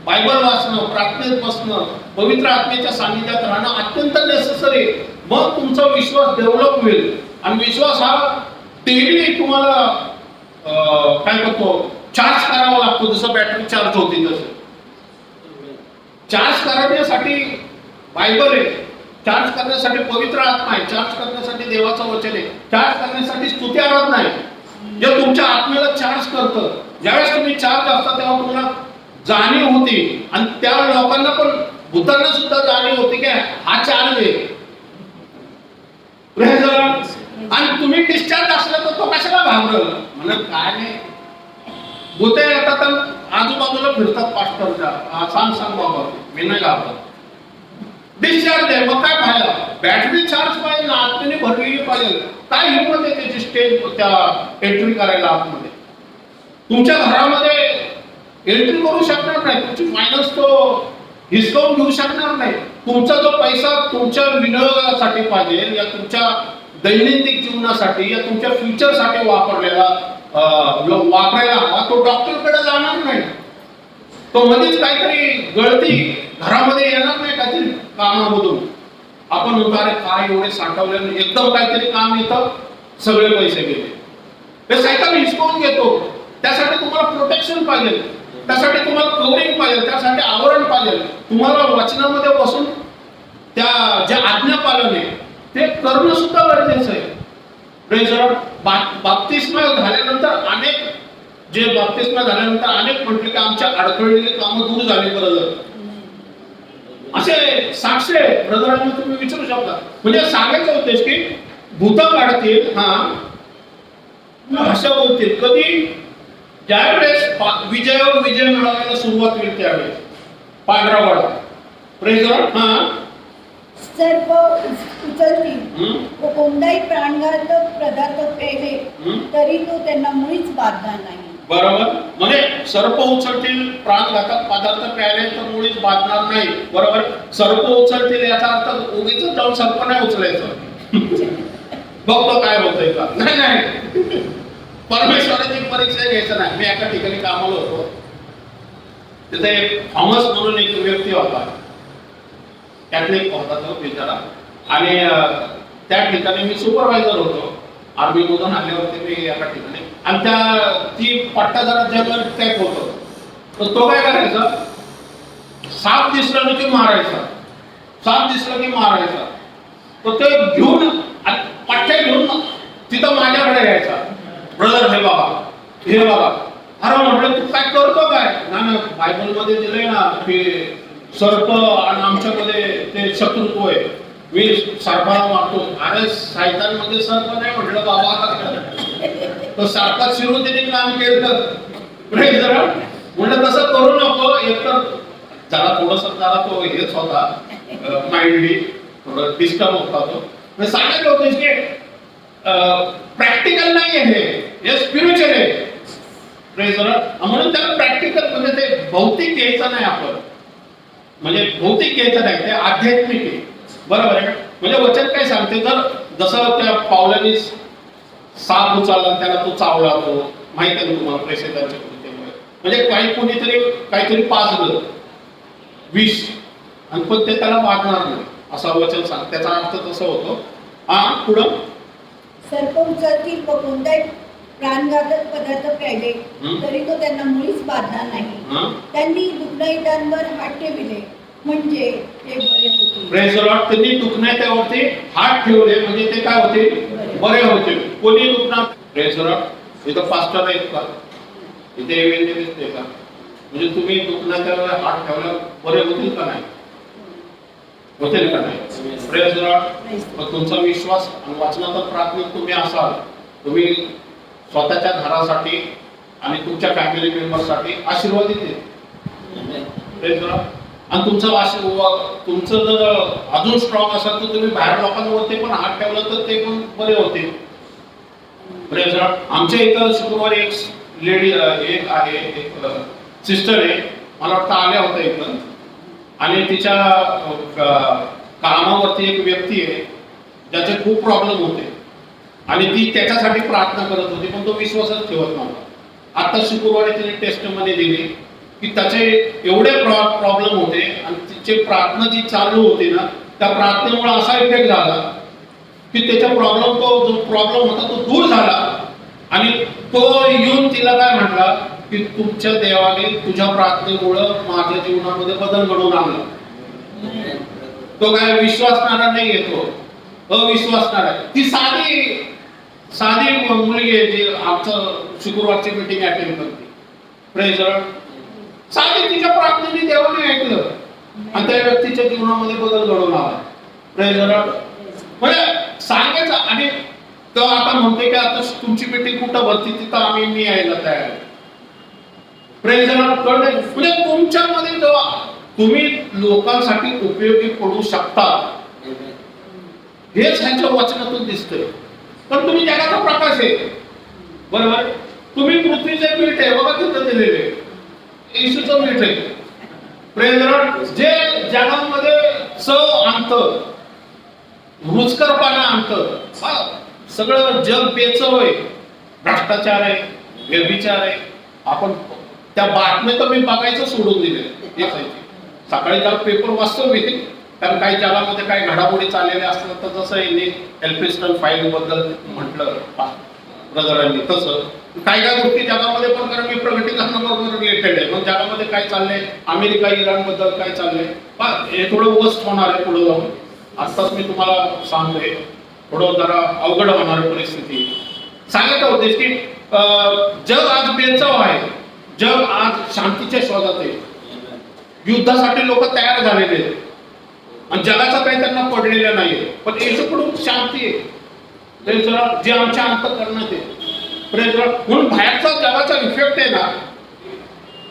बायबल वाचणं प्रार्थनेत बसणं पवित्र आत्म्याच्या सानिध्यात राहणं अत्यंत नेसेसरी मग तुमचा विश्वास डेव्हलप होईल आणि विश्वास हा डेली तुम्हाला काय करतो चार्ज करावा लागतो जसं बॅटरी चार्ज होती तसं चार्ज करण्यासाठी बायबल आहे चार्ज करण्यासाठी पवित्र आत्मा आहे चार्ज करण्यासाठी देवाचं वचन आहे चार्ज करण्यासाठी स्तुती आराधना आहे जे तुमच्या आत्म्याला चार्ज करतं ज्यावेळेस तुम्ही चार्ज असता तेव्हा तुम्हाला जाणीव होती आणि त्या लोकांना पण भूतांना सुद्धा जाणीव होती की हा चार्ज आहे आणि तुम्ही डिस्चार्ज असला तर तो कशाला घाबरल म्हणत काय नाही भूते येतात आजूबाजूला फिरतात पास्टरच्या सांग बाबा मी नाही घाबरत डिस्चार्ज आहे मग काय पाहिलं बॅटरी चार्ज पाहिजे आतमध्ये भरलेली पाहिजे काय हिंमत आहे त्याची स्टेज त्या एंट्री करायला आतमध्ये तुमच्या घरामध्ये एंट्री करू शकणार नाही तुमची फायनान्स तो हिसकावून घेऊ शकणार नाही तुमचा जो पैसा तुमच्या विनियोगासाठी पाहिजे या तुमच्या दैनंदिन जीवनासाठी या तुमच्या फ्युचरसाठी वापरायला हवा, तो डॉक्टरकडे जाणार नाही. तो मध्येच काहीतरी गळती घरामध्ये येणार नाही काहीतरी कामामधून. आपण म्हणतो अरे काय एवढे साठवले, एकदम काहीतरी काम येतं, सगळे पैसे गेले. ते सायकल हिसकावून घेतो. त्यासाठी तुम्हाला प्रोटेक्शन पाहिजे, त्यासाठी तुम्हाला कव्हरिंग पाहिजे, त्यासाठी आवरण पाहिजे. तुम्हाला वचनामध्ये बसून त्या जे आज्ञा पालन आहे ते करणं सुद्धा गरजेचं आहे. बाप्तिस्मा झाल्यानंतर अनेक म्हटले की आमच्या अडखळलेली कामं दूर झाली ब्रदर. असे साक्ष ब्रदरांना तुम्ही विचारू शकता. म्हणजे सांगायचा उद्देश की भूतं काढतील, भाषा बोलतील. कधी ज्यावेळेस विजयावर विजय मिळवायला सुरुवात होईल त्यावेळेस पांढरा वाडा प्रेज लॉर्ड. सर्प उचलतील व कोणताही प्राणघातक पदार्थ पेले तरी तो त्यांना मुळीच बाधणार नाही. बरोबर. म्हणजे सर्प उचलतील, प्राणघातक पदार्थ प्यायले तर मुळीच बाधणार नाही. बरोबर. सर्प उचलतील याचा अर्थ उगीच जाऊन सर्प नाही उचलायचं. बघतो काय होतंय का. नाही परमेश्वराची परीक्षा घ्यायचं नाही. मी एका ठिकाणी कामाला होतो, तिथे थॉमस म्हणून एक व्यक्ती होता, कॅथलिक होता तो बिचारा. आणि त्या ठिकाणी मी सुपरवायझर होतो. आर्मी मधून आल्यावरती मी एका ठिकाणी, आणि ती पट्टा जरा जंगल टाईप होतो. तर तो काय करायचा, साप दिसला की मारायचा, साप दिसला की मारायचा. तर ते घेऊन पट्ट्या घेऊन तिथं माझ्याकडे यायचा. ब्रदर हे बाबा. अरे म्हटलं तू काय करतो काय. ना बायबल मध्ये दिलंय ना की सर्प आणि आमच्यामध्ये ते शत्रुत्व आहे, मी सर्पाला मारतो. अरे सायतान मध्ये सर्प नाही म्हटलं बाबा, तो सर्पात शिरून त्यांनी काम केलं. म्हटलं तसं करू नको. एकतर जरा तो हेच होता, माइंडली थोडं डिस्टर्ब होता तो. सांगायचं होतं की प्रॅक्टिकल नाही आहे हे स्पिरिच्युअल आहे. म्हणून त्याला प्रॅक्टिकल म्हणजे ते भौतिक घ्यायचं नाही आपण, म्हणजे भौतिक घ्यायचं नाही, ते आध्यात्मिक आहे. बरोबर आहे. म्हणजे वचन काय सांगते, जर जसं त्या पावलांनी साप उचलला त्याला तो चावला, तो माहिती आहे ना तुम्हाला प्रेषितांच्या कृतीमुळे. म्हणजे कोणीतरी काहीतरी पाजलं विष आणि पण ते त्याला बाधणार नाही असं वचन सांग. त्याचा अर्थ तसं होतो. पुढं सर्प उचलतील व कोणताही प्राणघातक पदार्थ प्यायले तरी तो त्यांना मुळीच बाधणार नाही. त्यांनी दुखण्यावर हात ठेवले म्हणजे ते बरे होतील. Praise the Lord. त्यांनी दुखण्यावरती हात ठेवले म्हणजे ते काय होते, बरे होते. कोणी दुखणार. Praise the Lord. इथं पास्टर आहेत का, इथे इव्हेंजलिस्ट आहे का, म्हणजे तुम्ही दुखण्यावर हात ठेवल्यावर बरे होतील का नाही, होतील का नाही. Praise the Lord. तुमचा विश्वास आणि वाचनाचा प्रार्थनेत तुम्ही असाल, तुम्ही स्वतःच्या घरासाठी आणि तुमच्या फॅमिली मेंबरसाठी आशीर्वादित आहे. Praise the Lord. आणि तुमचं जर अजून स्ट्रॉंग असेल तर तुम्ही बाहेर लोकांवरती पण हात ठेवला तर ते पण बरे होते. Praise the Lord. आमच्या इथं शुक्रवारी एक लेडी एक आहे, एक सिस्टर आहे, मला वाटतं आल्या होत्या इथं. आणि तिच्या कामावरती एक व्यक्ती आहे ज्याचे खूप प्रॉब्लेम होते आणि ती त्याच्यासाठी प्रार्थना करत होती, पण तो विश्वासच ठेवत नव्हता. आता शुक्रवारी तिने टेस्टमध्ये दिली की त्याचे एवढे प्रॉब्लेम होते आणि तिची प्रार्थना जी चालू होती ना, त्या प्रार्थनेमुळे असा इफेक्ट झाला की त्याचा जो प्रॉब्लेम होता तो दूर झाला. आणि तो येऊन तिला काय म्हटला की तुमच्या देवाने तुझ्या प्रार्थनेमुळं माझ्या जीवनामध्ये बदल घडवून आणला. तो काय विश्वासणारा नाही येतो, अविश्वासणारा आहे. ती साधी मुलगी आहे जी आमचं शुक्रवारची मीटिंग अटेंड करते. Praise the Lord. साधी तिच्या प्रार्थनेने देवाने ऐकलं आणि त्या व्यक्तीच्या जीवनामध्ये बदल घडवून आला. Praise the Lord. म्हणजे सांगायचं. आणि तो आता म्हणते की आता तुमची मीटिंग कुठं भरती तिथं आम्ही यायला तयार आहे. Praise the Lord. म्हणजे तुमच्यामध्ये जेव्हा तुम्ही लोकांसाठी उपयोगी पडू शकता हेच ह्यांच्या वचनातून दिसतंय. पण तुम्ही जगाचा प्रकाश आहे. बरोबर. तुम्ही पृथ्वीचे पीठ आहे बघा तिथं दिलेले येशूचं पीठ आहे. Praise the Lord. जे जगामध्ये चव आणतं, रुचकरपणा आणतं. सगळं जग बेचव आहे, भ्रष्टाचार आहे, व्यभिचार आहे. आपण त्या बातम्या तर मी बघायचं सोडून दिले. सकाळी काल पेपर वाचतो मी, कारण काही जगामध्ये काही घडामोडी चाललेल्या असतात तर जसं एल्फिस्टन फाईल बद्दल म्हटलं ब्रदरांनी, तसं काही काही गोष्टी जगामध्ये पण, कारण मी प्रगतीकरणाबरोबर रिलेटेड आहे. मग जगामध्ये काय चाललंय, अमेरिका इराण बद्दल काय चाललंय, हे थोडं वस्त होणार आहे पुढे जाऊन. आत्ताच मी तुम्हाला सांगतोय, थोडं जरा अवघड होणार परिस्थिती. सांगायचं होते की जग आज बेचव आहे, जग आज शांतीच्या शोधात आहे. युद्धासाठी लोक तयार झालेले आहेत आणि जगाचं काही त्यांना पडलेलं नाहीये. पण येशूकडून शांती आहे, जे आमच्या अंतःकरणात आहे. म्हणून बाहेरचा जगाचा इफेक्ट आहे ना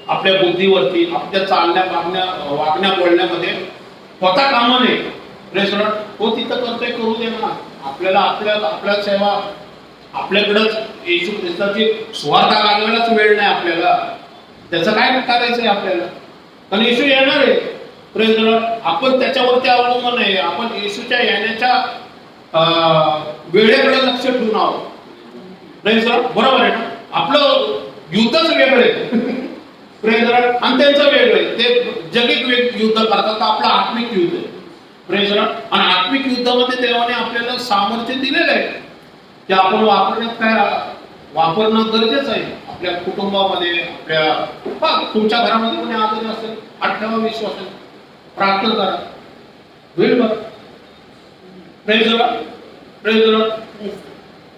आपल्या बुद्धीवरती, आपल्या चालण्या वागण्या बोलण्यामध्ये होता कामा नये. तो तिथं करतोय, करू दे ना. आपल्याला आपल्या सेवा आपल्याकडंच येशू ख्रिस्ताची स्वार्थ लागलेलाच वेळ नाही आपल्याला. त्याचं काय करायचंय आपल्याला, कारण येशू येणार आहे. आपण त्याच्यावरती अवलंबून आहे. आपण येशूच्या येण्याच्या वेळेकडे लक्ष ठेवून आहोत. बरोबर आहे ना. आपलं युद्धच वेगळं आहे आणि त्यांचं वेगळं आहे. ते जगिक युद्ध करतात, आपलं आत्मिक युद्ध आहे. आणि आत्मिक युद्धामध्ये देवाने आपल्याला सामर्थ्य दिलेलं आहे, ते आपण वापरणं गरजेचं आहे. आपल्या कुटुंबामध्ये, आपल्या तुमच्या घरामध्ये कोणी आजारी असेल, ठेवा विश्वास आहे, प्रार्थना करा, होईल बरं.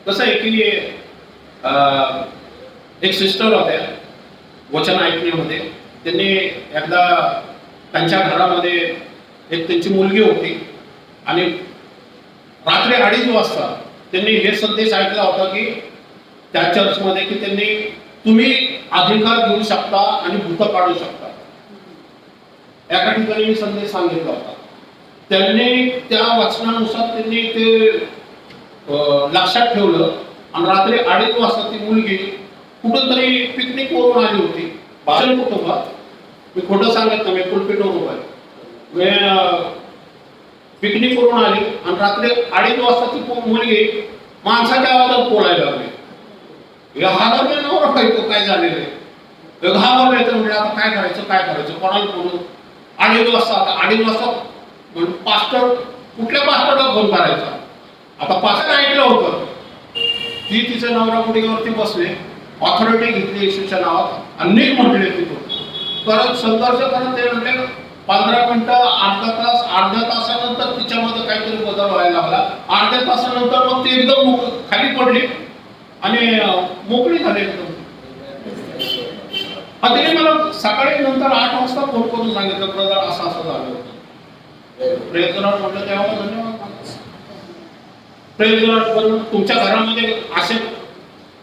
कसं आहे की एक सिस्टर होत्या वचन ऐकण्यामध्ये. त्यांनी एकदा त्यांच्या घरामध्ये एक त्यांची मुलगी होती आणि रात्री 2:30 वाजता त्यांनी हे संदेश ऐकला होता की त्या चर्चमध्ये की तुम्ही अधिकार घेऊ शकता आणि भूत काढू शकता. एका ठिकाणी मी संदेश सांगितला होता. त्यांनी त्या वचनानुसार त्यांनी ते लक्षात ठेवलं आणि रात्री 2:30 वाजता ती मुलगी कुठं तरी पिकनिक वरून आली होती, भाषण कुटुंबात. मी खोटं सांगत नाही, पुलपिटवरून आहे. पिकनिक करून आली आणि रात्री 2:30 वाजता ती मुलगी माणसाच्या आवाजात बोलायला लागली. हादरले नवरा पाहिजे काय झालेलं आहे, घाबरले. तर म्हणजे आता काय करायचं कोणाला बोलू. 2:30 वाजता, आता 2:30 वाजता पास्टर, कुठल्या पास्टरला फोन करायचा. आता पास्टर ऐकलं होतं, ती तिच्या नवरा गुडीवरती बसले, ऑथॉरिटी घेतली येशूच्या नावात आणि नीट म्हटले तिथून. परत संघर्ष करत ते म्हटले 15 मिनिटं, अर्ध्या तासानंतर तिच्यामध्ये काहीतरी बदल व्हायला लागला. अर्ध्या तासानंतर मग ती एकदम खाली पडली आणि मोकळी झाली एकदम. तिने मला सकाळी नंतर 8 वाजता फोन करून सांगितलं, ब्रदर असं झालं होतं. प्रेज द लॉर्ड म्हटलं, तेव्हा धन्यवाद. Praise the Lord. पण तुमच्या घरामध्ये असे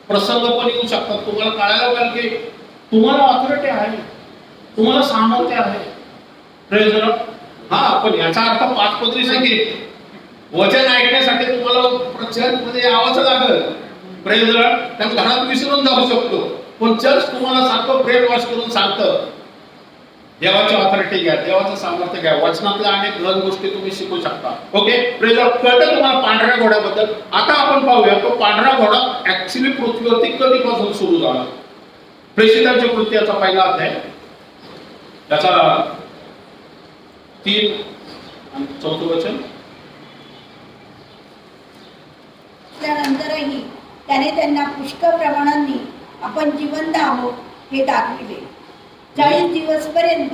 प्रसंग पण येऊ शकतात. तुम्हाला कळायला पाहिजे की तुम्हाला ऑथॉरिटी आहे, तुम्हाला सामर्थ्य आहे. Praise the Lord. पण याचा अर्थ 5 पदरी संगीत वचन ऐकण्यासाठी तुम्हाला प्रचारमध्ये यावंच लागेल. Praise the Lord. त्या घरात विसरून जाऊ शकतो, पण चर्च तुम्हाला सांगतो, ब्रेन वॉश करून सांगतं, देवाची ऑथॉरिटी घ्या, देवाचं सामर्थ्य घ्या. वचनातल्या अनेक गोष्टी तुम्ही शिकू शकता. ओके. Praise the Lord. कळतं तुम्हाला पांढऱ्या घोड्याबद्दल. आता आपण पाहूया तो पांढरा घोडा ऍक्च्युली पृथ्वीवरती कधीपासून सुरू झाला. प्रेषितांच्या कृत्याचा पहिला अध्याय, त्याचा 3 आणि 4 वचन. त्यानंतरही त्याने त्यांना पुष्कळ प्रमाणांनी आपण जिवंत आहोत हे दाखविले. 40 दिवसपर्यंत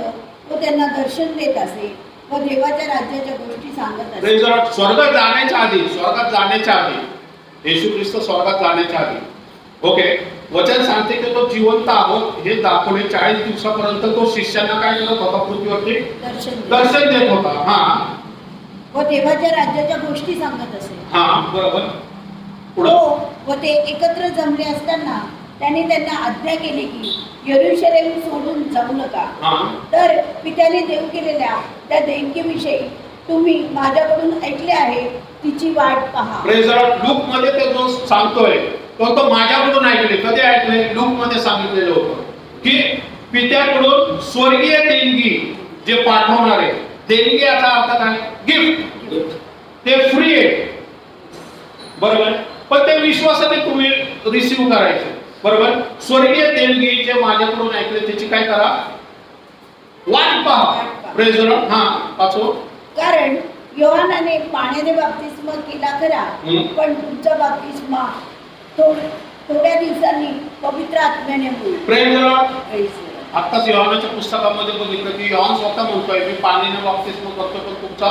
तो त्यांना दर्शन देत असे व देवाच्या राज्याच्या गोष्टी सांगत असे. स्वर्गात जाण्याच्या आधी येशू ख्रिस्त स्वर्गात जाण्याच्या आधी, ओके, वचन सांगते की तो जिवंत आहोत हे दाखवले. 40 दिवसापर्यंत तो शिष्यांना काय करत होता, पृथ्वीवरती दर्शन देत होता. व देवाच्या राज्याच्या गोष्टी सांगत असे. बरोबर. व ते एकत्र जमले असताना त्याने त्यांना आज्ञा केली की यरूशलेम सोडून जाऊ नका, तर पित्याने देऊ केलेल्या त्या देणगीविषयी तुम्ही माझ्याकडून ऐकले आहे तिची वाट पहा. Praise the Lord. लूक मध्ये ते जो सांगतोय तो माझ्याकडून ऐकले. कधी ऐकले? लूक मध्ये सांगितलेलं होतं की पित्याकडून स्वर्गीय देणगी जे पाठवणार आहे देणगी याचा अर्थ काय? गिफ्ट. ते फ्री आहे, बरोबर. पण ते विश्वासाने तुम्ही रिसीव्ह करायचे, बरोबर. स्वर्गीय देणगी जे माझ्याकडून ऐकले त्याची काय करा? वाट पहा. Praise the Lord. हा, पाचवं. कारण योहानाने पाण्याने बाप्तिस्मा केला खरा, पण तुमचा बाप्तिस्मा थोड्या दिवसांनी पवित्र आत्म्याने होईल. Praise the Lord. Praise the Lord. आत्ताच योहानाच्या पुस्तकामध्ये बघितलं की योहान स्वतः म्हणतोय मी पाण्याने बाप्तिस्मा करतो, पण तुमचा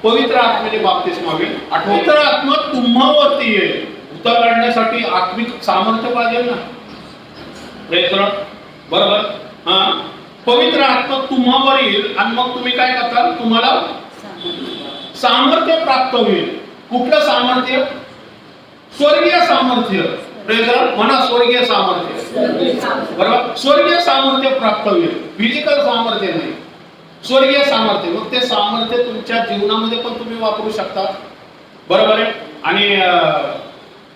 पवित्र आत्म्याने बाप्तिस्मा होईल. पवित्र आत्मा तुम्हावरती येईल. भूत काढण्यासाठी आत्मिक सामर्थ्य पाहिजे ना. Praise the Lord. बरोबर. हा, पवित्र आत्मा तुम्हावर येईल आणि मग तुम्ही काय करताल? तुम्हाला सामर्थ्य प्राप्त होईल. कुठलं सामर्थ्य? स्वर्गीय सामर्थ्य. Praise the Lord. म्हणा स्वर्गीय सामर्थ्य. बरोबर. स्वर्गीय सामर्थ्य प्राप्त होईल. फिजिकल सामर्थ्य नाही, स्वर्गीय सामर्थ्य. मग ते सामर्थ्य तुमच्या जीवनामध्ये पण तुम्ही वापरू शकता, बरोबर आहे. आणि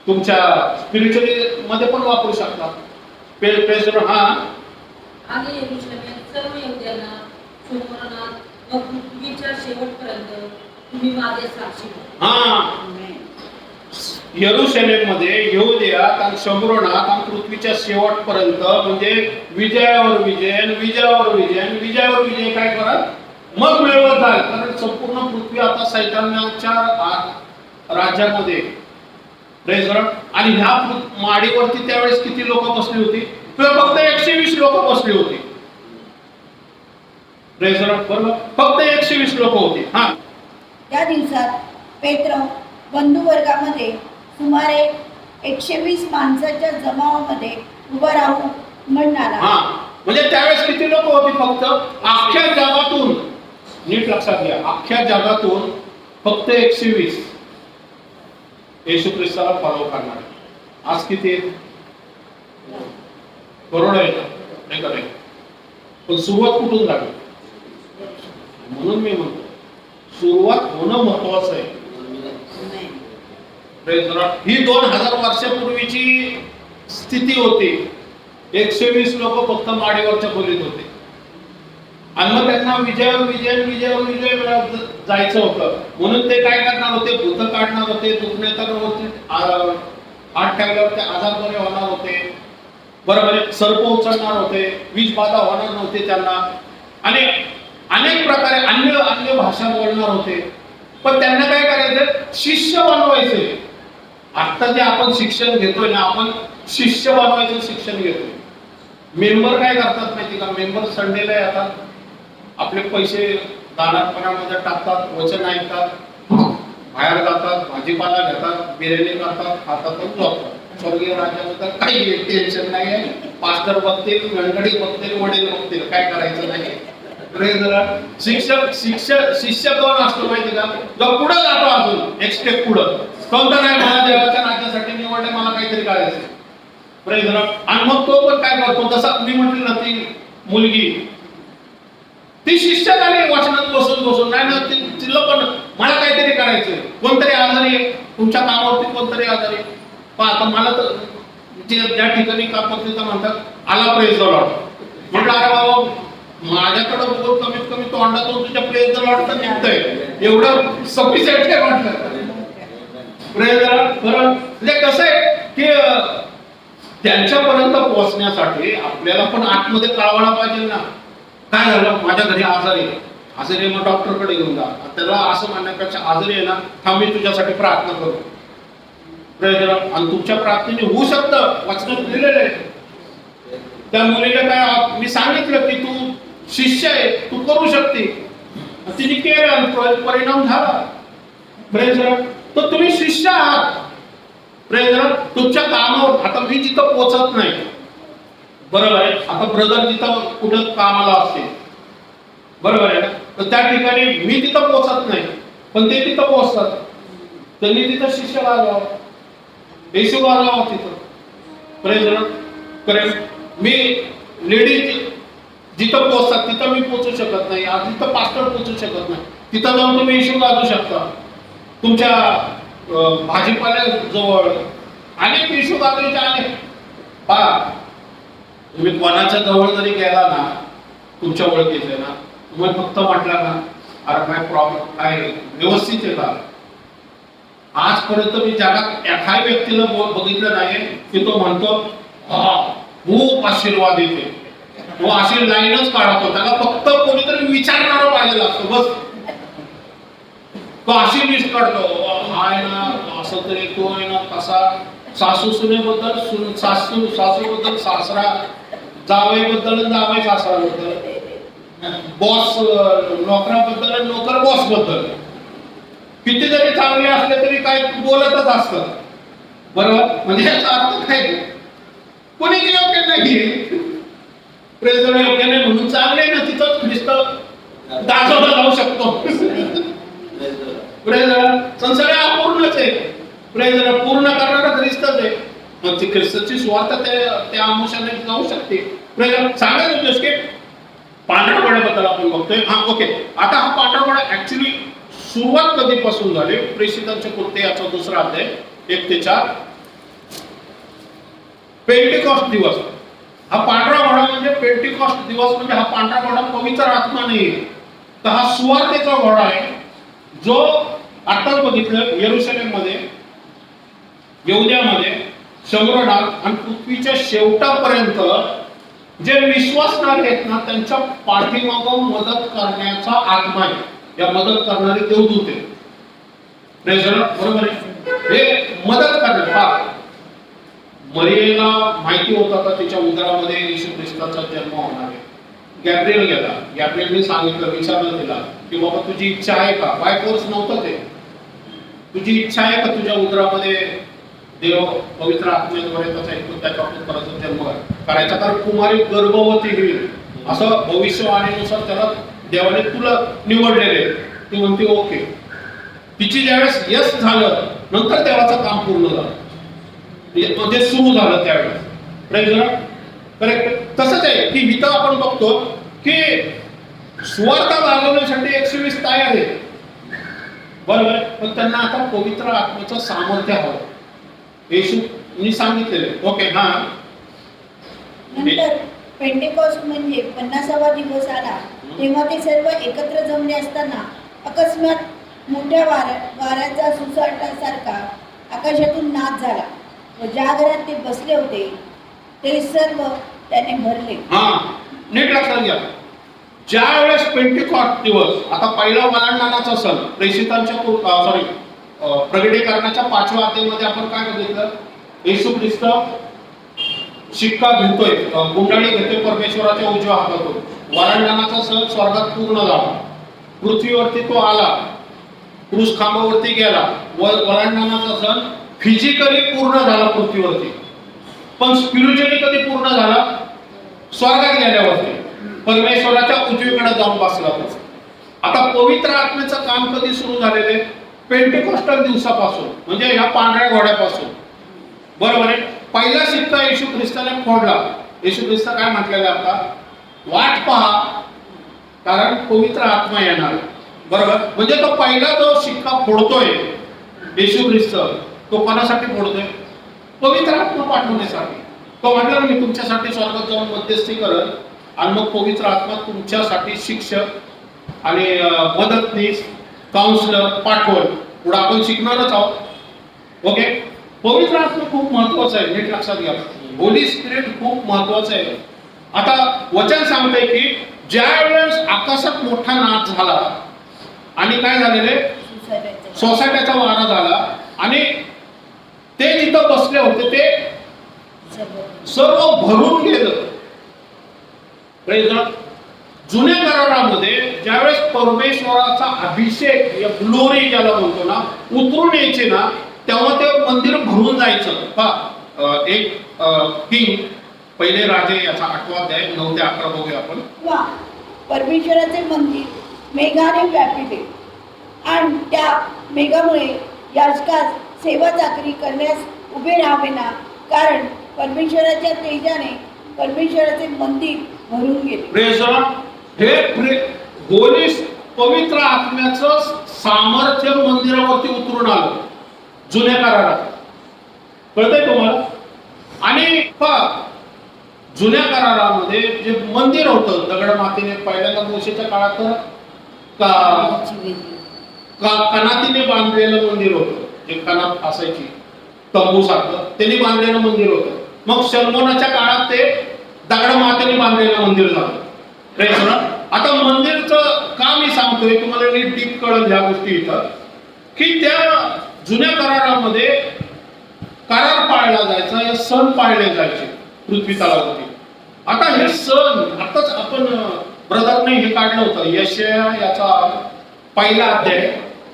तुमच्या स्पिरिच्युअली मध्ये पण वापरू शकता. Praise the Lord. हा, आणि यरूशलेमात सर्व यहूद्यांना सुमरणात व पृथ्वीच्या शेवटपर्यंत तुम्ही माझे साक्षी व्हा. हा, यरूशलेम मध्ये, यहूदियात आणि शमरोनात आणि पृथ्वीच्या शेवटपर्यंत, म्हणजे विजयावर विजय, विजयावर विजय, विजयावर विजय काय करा? मग मिळवत जाल. कारण संपूर्ण पृथ्वी आता सैतानाच्या राज्यामध्ये. Praise the Lord. आणि ह्या माडीवरती त्यावेळेस किती लोक बसली होती? फक्त 120 लोक बसली होती. Praise the Lord. बरोबर. फक्त 120 लोक होती. हा, त्या दिवसात पेत्र बंधुवर्गामध्ये सुमारे 120 माणसाच्या जमावामध्ये उभा राहू म्हणणारा. हा, म्हणजे त्यावेळेस किती लोक होती? फक्त अख्ख्या जगातून, नीट लक्षात घ्या, अख्ख्या जगातून फक्त 120 येशू ख्रिस्ताला फॉलो करणारे. आज किती आहेत? करोड आहे का? नाही. पण सुरुवात कुठून झाली? म्हणून मी म्हणतो सुरुवात होणं महत्वाचं आहे. Praise the Lord. ही 2000 वर्षापूर्वीची स्थिती होती. 120 लोक फक्त माडीवरच्या खोलीत होते आणि मग त्यांना विजयावर विजय, विजयावर विजय मिळवत जायचं होतं. म्हणून ते काय करणार होते? भूत काढणार होते, दुखण्यावरती हात ठेवल्यावरती आजार बरे होणार होते, बरोबर आहे. सर्प उचलणार होते, विष बाधा होणार नव्हते त्यांना, आणि अनेक प्रकारे अन्य भाषा बोलणार होते. पण त्यांना काय करायचं? शिष्य बनवायचे. आता जे आपण शिक्षण घेतोय ना, आपण शिष्य बनवायचं शिक्षण घेतोय. मेंबर काय करतात माहिती का? मेंबर संडेला येतात, आपले पैसे दानापणामध्ये टाकतात, वचन ऐकतात, बाहेर जातात, भाजीपाला घेतात, बिर्याणी करतात, खातात आणि झोपतात. स्वर्गीय राज्याबद्दल काही टेन्शन नाही आहे. पास्टर बघतील, गणगडी बघतील, वडील बघतील, काय करायचं नाही. शिष्य कोण असतो माहिती का? जो पुढे जातो, अजून एक स्टेप पुढं. कोणता नाही, मला देवाच्या राज्यासाठी निवडले, मला काहीतरी करायचं. Praise the Lord. आणि मग तो पण काय करतो? जसं मी म्हटलं ना, ती मुलगी ती शिष्य झाली वचनात बसून बसून. नाही ना, तिला पण मला काहीतरी करायचं. कोणतरी आजारी आहे, तुमच्या कामावरती कोणतरी आजारी आहे, पण आता मला तर ज्या ठिकाणी काम करते तर म्हणतात आला प्रेज द लॉर्ड. म्हटलं अरे बाबा, माझ्याकडे बघून कमीत कमी तोंडातून तुझ्या प्रेज द लॉर्ड तर निघतंय, एवढं सफिशियंट आहे म्हटलं. Praise the Lord. बरं, म्हणजे कसं आहे की त्यांच्यापर्यंत पोहोचण्यासाठी आपल्याला पण आतमध्ये कळवायला पाहिजे ना. काय झालं? माझ्या घरी आजारी आहे, मग डॉक्टरकडे घेऊन जा. त्याला असं म्हणण्यापेक्षा आजारी आहे ना, थांब मी तुझ्यासाठी प्रार्थना करू. Praise the Lord. आणि तुमच्या प्रार्थनेने होऊ शकतं, वचनात लिहिलेलं आहे. त्या मुलीला काय मी सांगितलं की तू शिष्य आहे, तू करू शकते, तिने केलं, परिणाम झाला. Praise the Lord. तर तुम्ही शिष्य आहात. Praise the Lord. तुमच्या कामावर आता मी जिथं पोहोचत नाही, बरोबर आहे. आता ब्रदर जिथं कुठं कामाला असते, बरोबर आहे ना, तर त्या ठिकाणी मी तिथं पोहोचत नाही, पण ते तिथं पोहोचतात. त्यांनी तिथं शिष्य लागावं, येशू लागावं तिथं. Praise the Lord. Correct. Me ladies जिथं पोहोचतात तिथं मी पोहोचू शकत नाही, जिथं पास्टर पोहोचू शकत नाही, तिथं जाऊन तुम्ही इशू गाजू शकता. तुमच्या भाजीपाल्या जवळ अनेक इशू गाजूचे अनेक. पहा, तुम्ही कोणाच्या जवळ जरी गेला ना, तुमच्या ओळखीचे ना, तुम्हाला फक्त म्हटलं ना अरे काय प्रॉब्लेम, काय व्यवस्थित आहे का? आजपर्यंत मी जगात एका व्यक्तीला बघितलं नाही की तो म्हणतो हा खूप आशीर्वाद येते, तो अशी लाईनच काढतो. त्याला फक्त कोणीतरी विचारणारं पाहिजे असतं बस. तो अशी लिस्ट काढतो, हाय ना असं तरी, तो आहे ना कसा, सासू सुनेबद्दल, सासूबद्दल सासरा, जावईबद्दल जावई सासराबद्दल, बॉस नोकराबद्दल नोकर बॉस बद्दल. किती जरी चांगले असले तरी काय बोलतच असतं, बरोबर? म्हणजे याचा अर्थ काय, कोणी योग्य नाही, प्रेझर योग्य नाही म्हणून चांगले ना तिथं ख्रिस्त दाखवला जाऊ शकतो. प्रेझर संसार अपूर्णच आहे, प्रेझर पूर्ण करणारा ख्रिस्तच आहे. मग ती ख्रिस्ताची स्वार्थ त्या अंशाने जाऊ शकते. प्रेझर सांगायचं उद्देश की पांढऱ्या घोड्याबद्दल आपण बघतोय. हा ओके, आता हा पांढरा घोडा ऍक्च्युली सुरुवात कधीपासून झाली? प्रेषितांचे कृत्य याचा दुसरा अध्याय 1 ते 4. पेंटिकॉस्ट दिवस. हा पांढरा घोडा म्हणजे पेंटिकॉस्ट दिवस, म्हणजे हा पांढरा घोडा पवित्र आत्मा नाही, तर हा सुवार्तेचा घोडा आहे, जो आताच बघितलं येरुशलेम मध्ये, यहुद्यामध्ये, शमरोनात आणि पृथ्वीच्या शेवटापर्यंत जे विश्वासणारे आहेत ना त्यांच्या पाठीमागं मदत करण्याचा आत्मा आहे. या मदत करणारे देवदूत आहेत. बरोबर आहे, हे मदत करणार. मरियेला माहिती होता का तिच्या उदरामध्ये येशू ख्रिस्ताचा जन्म होणार आहे. गॅब्रिएल गेला, गॅब्रिएलने सांगितलं, विचारलं तिला की बाबा तुझी इच्छा आहे का? बाय फोर्स नव्हतं ते, तुझी इच्छा आहे का तुझ्या उदरामध्ये देव पवित्र आत्म्याद्वारे त्याचा एकुलत्या पुत्राचा जन्म करायचा, कारण कुमारी गर्भवती होईल असं भविष्यवाणीनुसार त्याला देवाने तुला निवडलेले. ती म्हणते ओके. तिची ज्यावेळेस यश झालं नंतर देवाचं काम पूर्ण झालं, म्हणजे सुरू झालं त्यावेळेस. करेक्ट. तसंच आहे की इथं आपण बघतो की सुवार्ता दाखवण्यासाठी 120 तयार आहे, बरोबर, पण त्यांना आता पवित्र आत्म्याचं सामर्थ्य हवं. येशूनी सांगितलेले. ओके, हा. नंतर पेंटेकॉस्ट म्हणजे 50वा दिवस आला तेव्हा ते सर्व एकत्र जमले असताना अकस्मात मोठ्या वाऱ्याचा सुसाटासारखा आकाशातून नाद झाला व ज्या घरात ते बसले होते ते सर्व त्याने भरले. हा, नीट लक्षात घ्या. ज्या वेळेस पेंटिकॉस्ट दिवस, आता पहिला वलांडणाचा सण, प्रेषितांच्या प्रगटीकरणाच्या 5व्या अध्यायामध्ये आपण काय बघितलं? येशू ख्रिस्त शिक्का घेतोय, गुंडाळी घेतोय परमेश्वराच्या उजव्या हातातून. वलांडणाचा सण स्वर्गात पूर्ण झाला, पृथ्वीवरती तो आला, क्रूस खांबावरती गेला. वलांडणाचा सण फिजिकली पूर्ण झाला पृथ्वीवरती, पण स्पिरिच्युअली कधी पूर्ण झाला? स्वर्गात गेल्यावरती, परमेश्वराच्या उजवीकडे जाऊन बसला. आता पवित्र आत्म्याचं काम कधी सुरू झालेले? पेंटिकॉस्टल दिवसापासून, म्हणजे या पांढऱ्या घोड्यापासून, बरोबर आहे. पहिला शिक्का येशू ख्रिस्ताने फोडला. येशू ख्रिस्त काय म्हटलेलं आहे? आता वाट पहा, कारण पवित्र आत्मा येणार, बरोबर. म्हणजे तो पहिला जो शिक्का फोडतोय येशू ख्रिस्त, तो कोणासाठी फोडतोय? पवित्र आत्मा पाठवण्यासाठी. तो म्हटलं मी तुमच्यासाठी स्वर्गात जाऊन मध्यस्थी करत आणि मग पवित्र आत्मा तुमच्यासाठी शिक्षक आणि मदतनीस, काउन्सिलर पाठवल. पुढे आपण शिकणारच आहोत. ओके, पवित्र आत्मा खूप महत्वाचं आहे, नीट लक्षात घ्या. होली स्पिरिट खूप महत्वाचं आहे. आता वचन सांगतंय की ज्या वेळेस आकाशात मोठा नाद झाला आणि काय झालेले? सोसायट्याचा वारा झाला आणि ते जिथं बसले होते ते सर्व भरून गेलं. जुन्या करारामध्ये ज्यावेळेस परमेश्वराचा अभिषेक या ग्लोरी ज्याला म्हणतो ना उतरून यायचे ना, तेव्हा ते मंदिर भरून जायचं. एक किंग पहिले राजे याचा 8वा अध्याय 9 ते 11 बघूया आपण. परमेश्वराचे मंदिर मेघाने व्यापिले आणि त्या मेघामुळे याजकास सेवा चाकरी करण्यास उभे राहावेना, कारण परमेश्वराच्या तेजाने परमेश्वराचे मंदिर भरून गेले. Praise God. हे होली पवित्र आत्म्याचं सामर्थ्य मंदिरावरती उतरून आलं जुन्या करारात. कळतंय तुम्हाला? आणि जुन्या करारामध्ये जे मंदिर होतं दगड मातीने, पहिल्यांदा मोशेच्या काळात का कणातीने बांधलेलं मंदिर होतं, जे कणात असायची तंबू सारखं त्यांनी बांधलेलं मंदिर होतं. मग सलमोनाच्या काळात ते दगड मातेने बांधलेलं मंदिर झालं. Praise the Lord. आता मंदिरचं का मी सांगतोय तुम्हाला नीट डीप कळलं ह्या गोष्टी इथं, की त्या जुन्या करारामध्ये करार पाळला जायचा, हे सण पाळले जायचे पृथ्वी तलावरती. आता हे सण आताच आपण ब्रदरने हे काढलं होतं यशया याचा पहिला अध्याय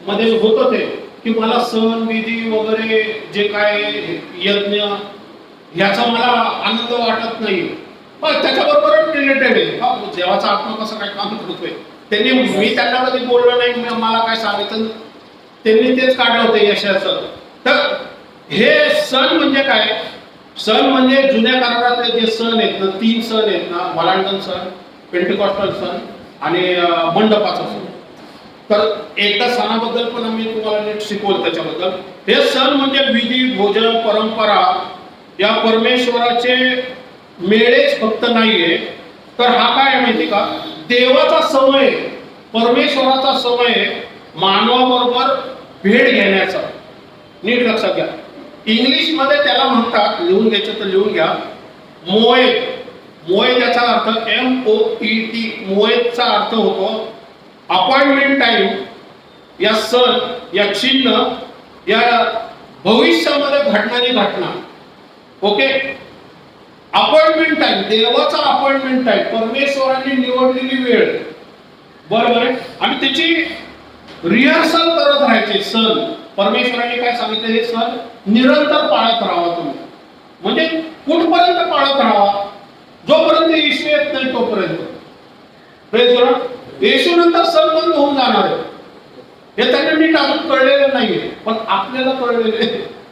मध्ये होतं ते, की मला सण विधी वगैरे जे काय यज्ञ ह्याचा मला आनंद वाटत नाही, पण त्याच्याबरोबर रिलेटेड आहे देवाचा आत्मा कसं काय काम करतोय. त्यांनी मी त्यांना कधी बोललो नाही, मला काय सांगितलं त्यांनी तेच काढलं होतं यशाचं. तर हे सण म्हणजे काय, सण म्हणजे जुन्या करारातले जे सण आहेत ना, 3 सण आहेत ना, वलांडन सण, पेंटिकॉस्टल सण आणि मंडपाचा सण. तर एकदा सणाबद्दल पण आम्ही तुम्हाला नीट शिकवलं त्याच्याबद्दल. हे सण म्हणजे विधी, भोजन, परंपरा या परमेश्वराचे मेळेच फक्त नाहीये, तर हा काय माहिती का, देवाचा समय, परमेश्वराचा समय मानवाबरोबर भेट घेण्याचा. नीट लक्षात घ्या, इंग्लिश मध्ये त्याला म्हणतात, लिहून घ्यायचं तर लिहून घ्या, मोएद. मोएद याचा अर्थ MOED, मोएदचा अर्थ होतो अपॉइंटमेंट टाइम. या सण, या चिन्ह, या भविष्यामध्ये घडणारी घटना. ओके, अपॉइंटमेंट टाइम, देवाचा अपॉइंटमेंट टाइम, परमेश्वराने निवडलेली वेळ, बरोबर आहे. आणि त्याची रिहर्सल करत राहायचे सण. परमेश्वराने काय सांगितलं, हे सण निरंतर पाळत राहावा तुम्ही. म्हणजे कुठपर्यंत पाळत राहावा, जोपर्यंत येशू येत नाही तोपर्यंत. Praise the Lord. येशू नंतर सण बंद होऊन जाणार आहे, हे त्यांना नीट अजून कळलेलं नाहीये, पण आपल्याला कळलेले.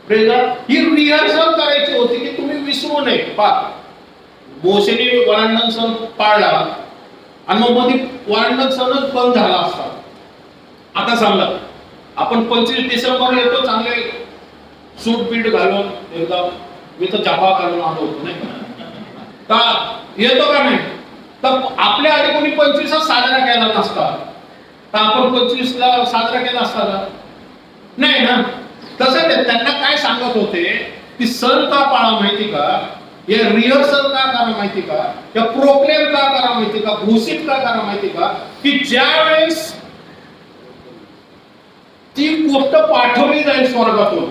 Praise the Lord. ही रिहर्सल करायची होती की तुम्ही विसरू नये. मोशेने वलांडन सण पाळला आणि मग मध्ये वलांडन सणच बंद झाला असता. आता सांगा, आपण 25 डिसेंबर येतो चांगले सूट बीट घालून, एकदा मी तर जपा घालून आलो होतो नाही का, येतो का नाही, तर आपल्या आधी कोणी 25 साजरा केला नसता, तर आपण 25ला साजरा केला असता का नाही ना. तसं ते त्यांना काय सांगत होते की सण का पाळा माहिती का, हे रिहर्सल का करा माहिती का, या प्रोक्लेम का करा माहिती का, घोषित का करा माहिती का, की ज्या वेळेस ती गोष्ट पाठवली जाईल स्वर्गातून,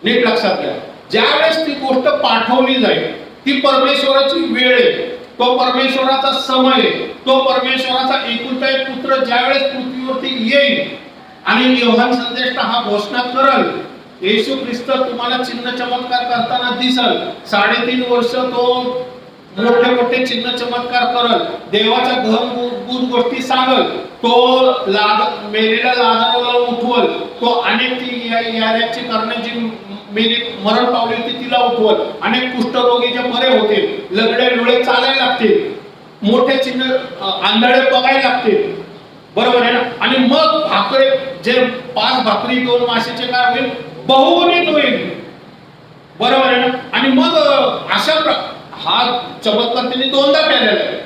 नीट लक्षात घ्या, ज्या वेळेस ती गोष्ट पाठवली जाईल, ती परमेश्वराची वेळ आहे, तो परमेश्वराचा समय आहे, तो परमेश्वराचा एकुलता एक पुत्र ज्या वेळेस पृथ्वीवरती येईल आणि योहान संदेष्टा हा घोषणा करल, येशू ख्रिस्त तुम्हाला चिन्ह चमत्कार करताना दिसल, 3.5 वर्ष तो मोठे मोठे चिन्ह चमत्कार करल, देवाच्या घनभूत गोष्टी सांगल, तो मेलेल्या लाजाराला उठवल, तो अनेक ती याची करण्याची मेली मरण पावली होती तिला उठवल, अनेक कुष्ठरोगी जे बरे होतील, लगडे डोळे चालायला लागतील, मोठे चिन्ह आंधळे बघायला लागतील, बरोबर आहे ना. आणि मग भाकरे जे 5 भाकरी 2 माशाचे काय होईल, बहुगुणित होईल, बरोबर आहे ना. आणि मग अशा हा चमत्कार त्यांनी 2दा केलेला आहे,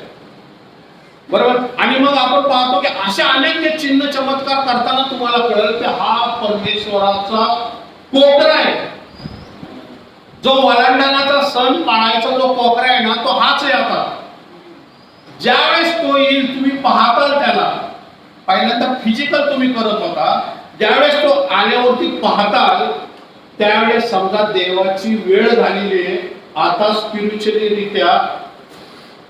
बरोबर. आणि मग आपण पाहतो की अशा अनेक जे चिन्ह चमत्कार करताना तुम्हाला कळेल की हा परमेश्वराचा कोकरा आहे. जो वलांडणाचा सण पाळायचा जो कोकरा आहे ना, तो हाच आहे. आता ज्यावेळेस तो येईल तुम्ही पाहताल त्याला, पहिल्यांदा फिजिकल तुम्ही करत होता, ज्यावेळेस तो आल्यावरती पाहताल त्यावेळेस समजा देवाची वेळ झालेली आहे. आता स्पिरिच्युअली रित्या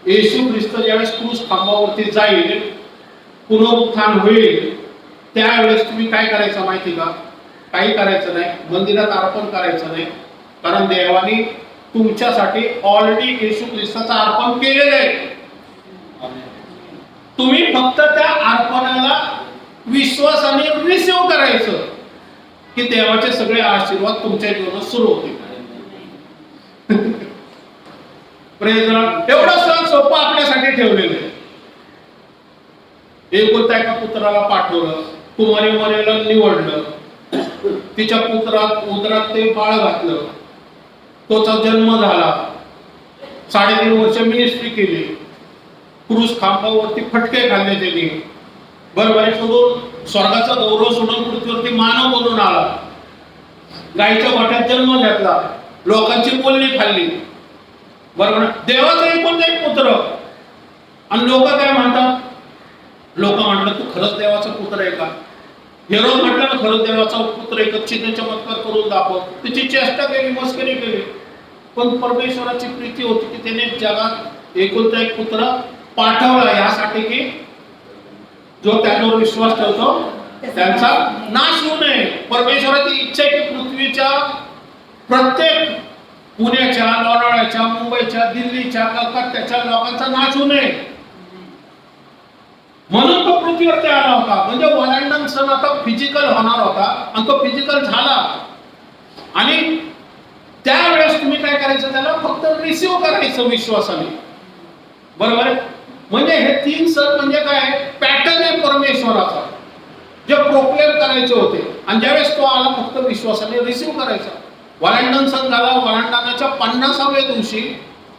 येशू ख्रिस्त ज्यावेळेस क्रूस खांबावरती जाईल, पुनरुत्थान होईल, त्यावेळेस तुम्ही काय करायचं माहिती का, काही करायचं नाही, मंदिरात अर्पण करायचं नाही, कारण देवाने तुमच्यासाठी ऑलरेडी येशू ख्रिस्ताचं अर्पण केलेलं आहे. तुम्ही फक्त त्या अर्पणाला विश्वासाने रिसीव्ह करायचं की देवाचे सगळे आशीर्वाद तुमच्या जीवनात सुरू होतील. Praise the Lord. एवढं सण सोपं आपल्यासाठी ठेवलेलं आहे. एकुलता एका पुत्राला पाठवलं, कुमारी मरेला निवडलं, तिच्या पुत्रात उदरात ते बाळ घातलं, तोचा जन्म झाला, 3.5 वर्ष मिनिस्ट्री केली, क्रूस खांबावरती फटके खाल्ले त्यांनी, बरोबर आहे. सोडून स्वर्गाचा गौरव सोडून पृथ्वीवरती मानव बनून आला, गाईच्या गोठ्यात जन्म घेतला, लोकांची बोलणी खाल्ली, बरोबर. देवाचा एकूण एक पुत्र. आणि लोक काय म्हणतात? लोक म्हणतात तू खरंच देवाचा पुत्र आहे का? हेरोद म्हटलं ना खरंच देवाचा पुत्र आहे, चिन्ह चमत्कार करून दाखव. तिची चेष्टा केली, मस्करी केली. पण परमेश्वराची प्रीती होती की त्याने जगात एकुलता एक पुत्र पाठवला यासाठी की जो त्याच्यावर विश्वास ठेवतो त्यांचा नाश होऊ नये. परमेश्वराची इच्छा आहे की पृथ्वीच्या प्रत्येक पुण्याच्या, लोणावळ्याच्या, मुंबईच्या, दिल्लीच्या, कलकत्त्याच्या लोकांचा नाश होऊ नये, म्हणून तो पृथ्वीवरती आला होता. म्हणजे ओलांडन सण आता फिजिकल होणार होता आणि तो फिजिकल झाला. आणि त्यावेळेस तुम्ही काय करायचं? त्याला फक्त रिसिव्ह करायचं विश्वासाने, बरोबर आहे. म्हणजे हे 3 सण म्हणजे काय? पॅटर्न आहे परमेश्वराचा, जे प्रोक्लेम करायचे होते. आणि ज्यावेळेस तो आला फक्त विश्वासाने रिसिव्ह करायचा. ओलांडन सण झाला. ओलांडनाच्या 50व्या दिवशी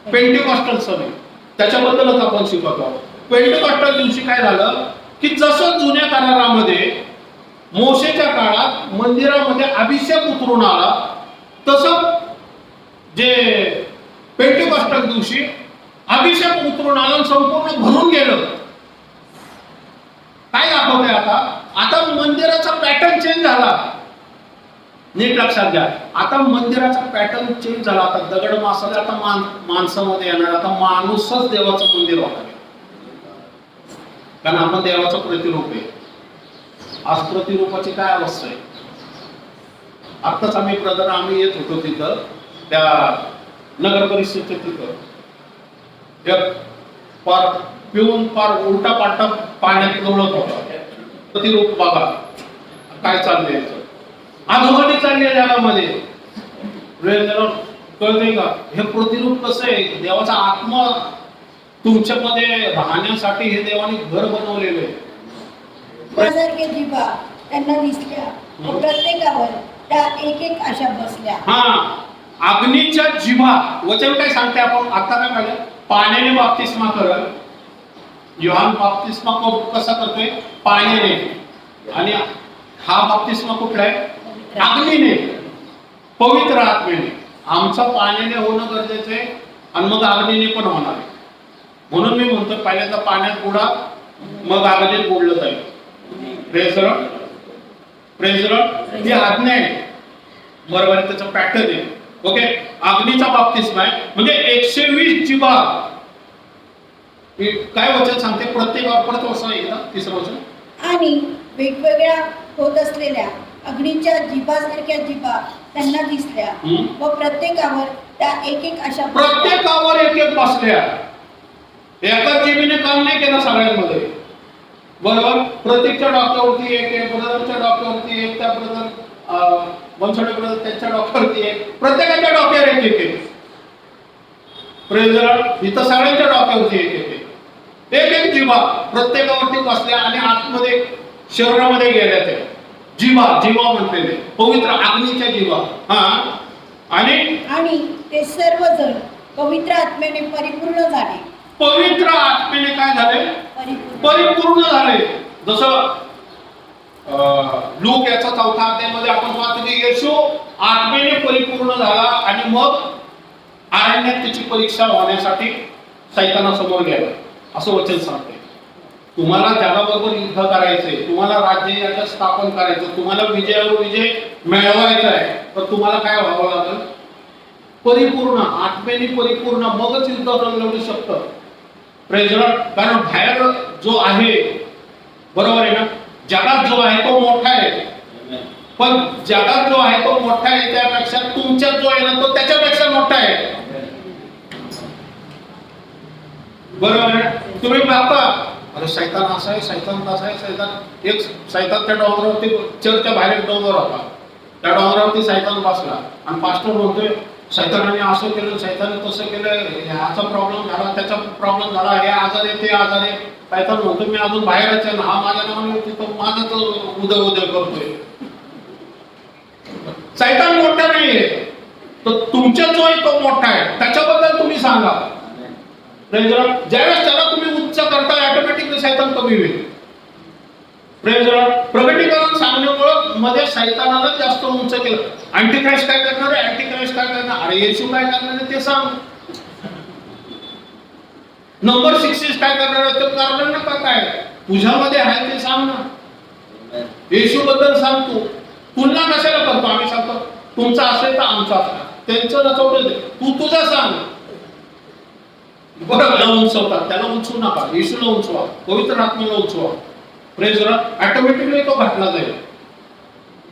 पेंटिकॉस्टल सण आहे, त्याच्याबद्दलच आपण शिकत आहोत. पेंटिकॉस्टल दिवशी काय झालं की जसं जुन्या करारामध्ये मोशेच्या काळात मंदिरामध्ये अभिषेक उतरून आला, तसं जे पेंटिकॉस्टल दिवशी अभिषेक उतरून आला, संपूर्ण भरून गेलं. काय दाखवतंय आता? आता मंदिराचा पॅटर्न चेंज झाला. नीट लक्षात घ्या, आता मंदिराचा पॅटर्न चेंज झाला. आता दगड मासाला आता माणसामध्ये येणार. आता माणूसच देवाचं मंदिर होणार, कारण आपण देवाचं प्रतिरूप आहे. आज प्रतिरूपाची काय अवस्था आहे? आत्ताच आम्ही येत होतो तिथं, त्या नगर परिषदेच्या तिथं पार पिऊन पार उलटा पालटा पाण्यात लोळत होता. प्रतिरूप बघा काय चाललंय, अधोगती चालली आहे जगामध्ये. कळतंय का? हे प्रतिरूप कसं आहे? देवाचा आत्मा तुमच्यामध्ये राहण्यासाठी हे देवाने घर बनवलेलं आहे. सारखे जिभा त्यांना दिसल्या, प्रत्येकावर त्या एक एक अशा बसल्या. अग्नीच्या जिभा. वचन काय सांगते? आपण आता काय झालं? पाण्याने बाप्तिस्मा करल. योहान बाप्तिस्मा कसा करतोय? पाण्याने. आणि हा बाप्तिस्मा कुठला आहे? अग्नीने, पवित्र आत्म्याने. आमचं पाण्याने होणं गरजेचं आहे आणि मग अग्नीने पण होणार आहे. म्हणून मी म्हणतो पहिल्यांदा पाण्यात बुडा, मग अग्नीत बुडलं जाईल. Praise Lord, praise Lord. ही आज्ञा आहे, बरोबर आहे. त्याचं पॅटर्न आहे. ओके, अग्नीचा बाप्तिस्मा आहे म्हणजे 120 जिभा. काय वचन सांगते? प्रत्येक परत वचन एकदा, तिसरं वचन. आणि वेगवेगळ्या होत असलेल्या अग्नीच्या जिभासारख्या जिभा त्यांना दिसल्या व प्रत्येकावर त्या एक एक अशा प्रत्येकावर एक एक बसल्या. एकाच जिभेने काम नाही केलं सगळ्यांमध्ये, बरोबर. प्रत्येकच्या डॉक्टरवरती एक, ब्रदरच्या डॉक्टरवरती एक, त्या ब्रदर बनसोडे ब्रदर त्यांच्या डॉक्टरवरती एक, प्रत्येकाच्या डॉक्टर एक एक. Praise Lord. इथं सगळ्यांच्या डॉक्टरवरती एक एक एक एक जिभा प्रत्येकावरती बसल्या आणि आतमध्ये शरीरामध्ये गेल्या. ते जिभा, जिभा म्हटलेले पवित्र अग्नीच्या जिभा. आणि ते सर्वजण पवित्र आत्म्याने परिपूर्ण झाले. पवित्र आत्म्याने काय झाले? परिपूर्ण झाले. जसं लूक याचा 4था अध्यायामध्ये आपण पाहतो की येशू आत्म्याने परिपूर्ण झाला आणि मग अरण्यात त्याची परीक्षा होण्यासाठी सैतानासमोर गेला, असं वचन सांगते. तुम्हाला जगाबरोबर युद्ध करायचंय, तुम्हाला राज्य स्थापन करायचं, तुम्हाला विजयावर विजय मिळवायचा आहे, तर तुम्हाला काय व्हावं लागेल? परिपूर्ण, आत्म्याने परिपूर्ण, मगच युद्ध लढू शकतं. Praise Lord. कारण बाहेर जो आहे, बरोबर आहे ना, जगात जो आहे तो मोठा आहे, पण जगात जो आहे तो मोठा आहे त्यापेक्षा तुमच्यात जो आहे ना तो त्याच्यापेक्षा मोठा आहे, बरोबर आहे. तुम्ही पाहता अरे सैतान असा आहे, सैतान तसा आहे, सैतान एक सैतान त्या डोंगरावरती, चर्चच्या बाहेर एक डोंगर होता, त्या डोंगरावरती सैतान बसला आणि पास्टर म्हणतोय सैतानाने असं केलं, सैताने तसं केलं, ह्याचा प्रॉब्लेम झाला, त्याचा प्रॉब्लेम झाला, हे आजार आहे, ते आजार आहे. सैतान म्हणतो मी अजून बाहेरच आहे ना, हा माझ्या नावाने तिथं माझंच उदय करतोय. सैतान मोठा नाहीये, तर तुमच्या जो आहे तो मोठा आहे, त्याच्याबद्दल तुम्ही सांगा. ज्यावेळेस त्याला तुम्ही उच्च करता ऑटोमॅटिकली सैतान कमी होईल. Praise Lord. प्रगटीकरण सांगण्यामुळं मध्ये सैतानाला जास्त उंच केलं. अँटिक्राइस्ट काय करणार आहे, अँटिक्राइस्ट काय करणार, अरे येशू काय करणार आहे ते सांग. नंबर 66 काय करणार आहे ते कारण नका, काय तुझ्यामध्ये आहे ते सांग ना. येशू बद्दल सांग. तू तुलना कशाला करतो. आम्ही सांगतो तुमचा असेल तर आमचा असणार, त्यांचं नसवलं तू तुझा सांग. बरोबर उंचवतात, त्याला उंचवू नका, येशूला उंचवा, पवित्र आत्म्याला उंचवा. Praise Lord. ऑटोमॅटिकली तो घातला जाईल.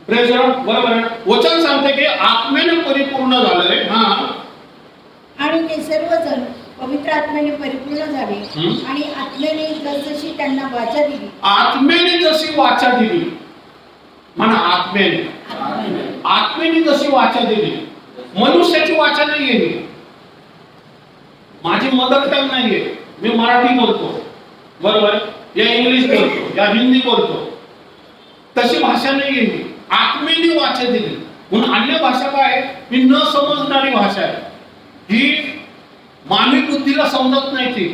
Praise Lord. बरोबर आहे. वचन सांगते की आत्म्याने परिपूर्ण झालंय. हा. आणि ते सर्वजण पवित्र आत्म्याने परिपूर्ण झाले आणि आत्म्याने जशी त्यांना वाचा दिली. आत्म्याने जशी वाचा दिली, म्हणा आत्म्याने, आत्म्याने जशी वाचा दिली. मनुष्याची वाचा नाहीये ही. माझी मदर टंग नाहीये. मी मराठी बोलतो, बरोबर, या इंग्लिश बोलतो, या हिंदी बोलतो, तशी भाषा नाहीये ही. आत्म्याने वाचा दिली. म्हणून अन्य भाषा काय, ही न समजणारी भाषा आहे. ही मानवी बुद्धीला समजत नाही. ती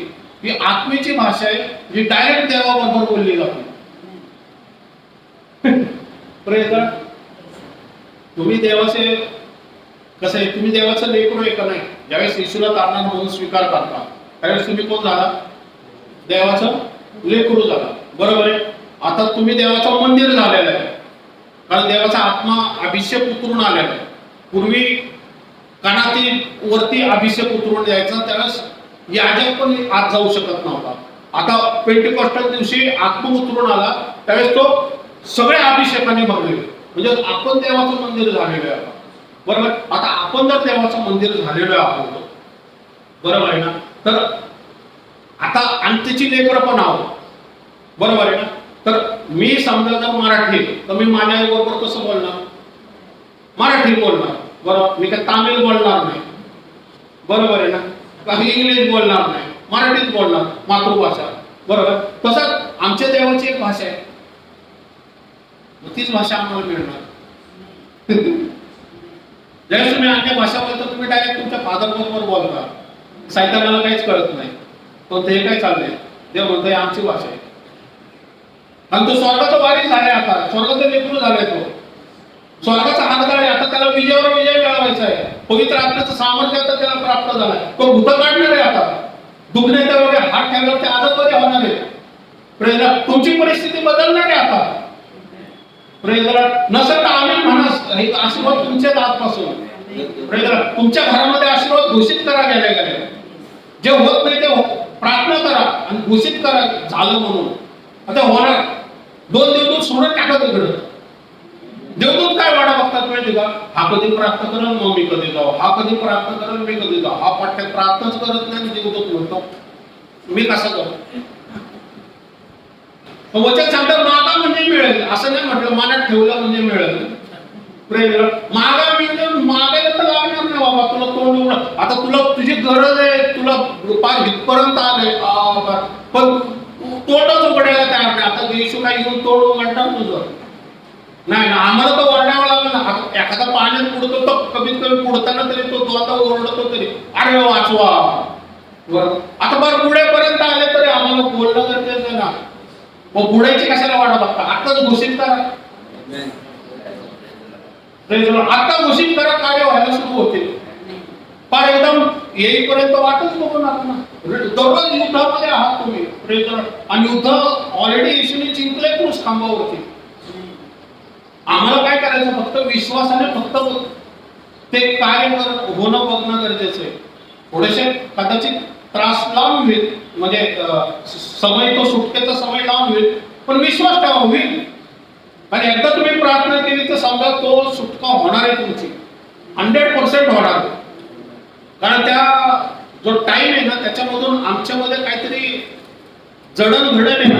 ही आत्मेची भाषा आहे, जी डायरेक्ट देवाबरोबर बोलली जाते. तुम्ही देवाचे कसं आहे, तुम्ही देवाचं लेकरू आहे का नाही. ज्यावेळेस येशूला तारणार म्हणून स्वीकार करता त्यावेळेस तुम्ही कोण झाला, देवाचं लेकरू झाला. बरोबर आहे. आता तुम्ही देवाचं मंदिर झालेलं आहे, कारण देवाचा आत्मा अभिषेक उतरून आलेला आहे. पूर्वी कानातील वरती अभिषेक उतरून द्यायचा, त्यावेळेस याजक पण आत जाऊ शकत नव्हता. आता पेंटिकॉस्टल दिवशी आत्मा उतरून आला, त्यावेळेस तो सगळ्या अभिषेकाने भरलेले. म्हणजे आपण देवाचं मंदिर झालेलं आहे. बरोबर. आता आपण जर देवाचं मंदिर झालेलं आहोत, बरोबर आहे ना, तर आता आणि त्याची लेकरं पण आहोत, बरोबर आहे ना. तर मी समजा जर मराठी, तर मी माझ्या बरोबर कसं बोलणार, मराठी बोलणार. बरोबर. मी काय तामिळ बोलणार नाही, बरोबर आहे ना, काही इंग्लिश बोलणार नाही, मराठीत बोलणार, मातृभाषा. बरोबर. तसंच आमच्या देवाची एक भाषा आहे, तीच भाषा आम्हाला मिळणार. ज्यावेळेस तुम्ही अन्य भाषा बोलता, तुम्ही डायरेक्ट तुमच्या फादर बरोबर बोलता. साहित्याला काहीच कळत नाही, पण ते काय चाललंय, देव म्हणतोय आमची भाषा आहे. आणि तो स्वर्गाचं वारी झालाय, आता स्वर्गाचं लेकरू झालाय, तो स्वर्गाचा हातगाळ आहे. आता त्याला विजयावर विजय मिळवायचा आहे. पवित्र आत्म्याचं सामर्थ्य आता त्याला प्राप्त झालंय. तो भूत काढणार आहे. आता दुखण्याच्या वगैरे हात ठेवल्यावर ते आजच बरे होणार आहे. Praise Lord. तुमची परिस्थिती बदलणार आहे आता. Praise Lord. नसेल तर आम्ही म्हणा, हे आशीर्वाद तुमच्याच आतपासून. Praise Lord. तुमच्या घरामध्ये आशीर्वाद घोषित करा गेले गेले. जे होत नाही ते प्रार्थना करा आणि घोषित करा झालं म्हणून. आता होणार. 2 देवदूत सोडून टाकत इकडं. देवदूत काय वाडा बघतात माहिती का, हा कधी प्रार्थना करेल मग मी कधी जाऊ, हा कधी प्रार्थना करेल मी कधी जाऊ. हा पाठ्यात प्रार्थनाच करत नाही, देवदूत म्हणतो मी कसं करू. वचन सांगतात मागा म्हणजे मिळेल, असं नाही म्हटलं मनात ठेवलं म्हणजे मिळेल. प्रेम मागा म्हणजे मागायला तर लागणार नाही बाबा, तुला तोंड उघड. आता तुला तुझी गरज आहे, तुला पार इथपर्यंत आले, पण तोंडच उघडायला तयार नाही. आता येशू काय घेऊन तोंड उघडणार तुझं नाही ना. आम्हाला तर ओरडावं लागलं ना. एखादा पाण्यात पुढतो तर कमीत कमी पुढताना तरी तो दोनदा ओरडतो तरी अरे वाचवा. बरं. आता बरं पुढेपर्यंत आले तरी आम्हाला बोलणं गरजेचं आहे ना. मग पुढेची कशाला वाटा बघता, आताच घोषित करा. आता घोषित करा, कार्य व्हायला सुरू होते. पण एकदम येईपर्यंत वाटच बघू नका ना. दररोज युद्धामध्ये आहात तुम्ही. आणि युद्ध ऑलरेडी येशूने जिंकले क्रूस खांबावरती. आम्हाला काय करायचं, फक्त विश्वासाने फक्त ते कार्य होणं बघणं गरजेचं आहे. थोडेसे कदाचित त्रास लावून होईल, म्हणजे समय तो सुटकेचा समय लावून होईल, पण विश्वास ठेवा होईल. आणि एकदा तुम्ही प्रार्थना केली तर समजा तो सुटका होणार आहे तुमची, 100% होणार. कारण त्या जो टाइम आहे ना, त्याच्यामधून आमच्यामध्ये काहीतरी जडणघडण आहे ना,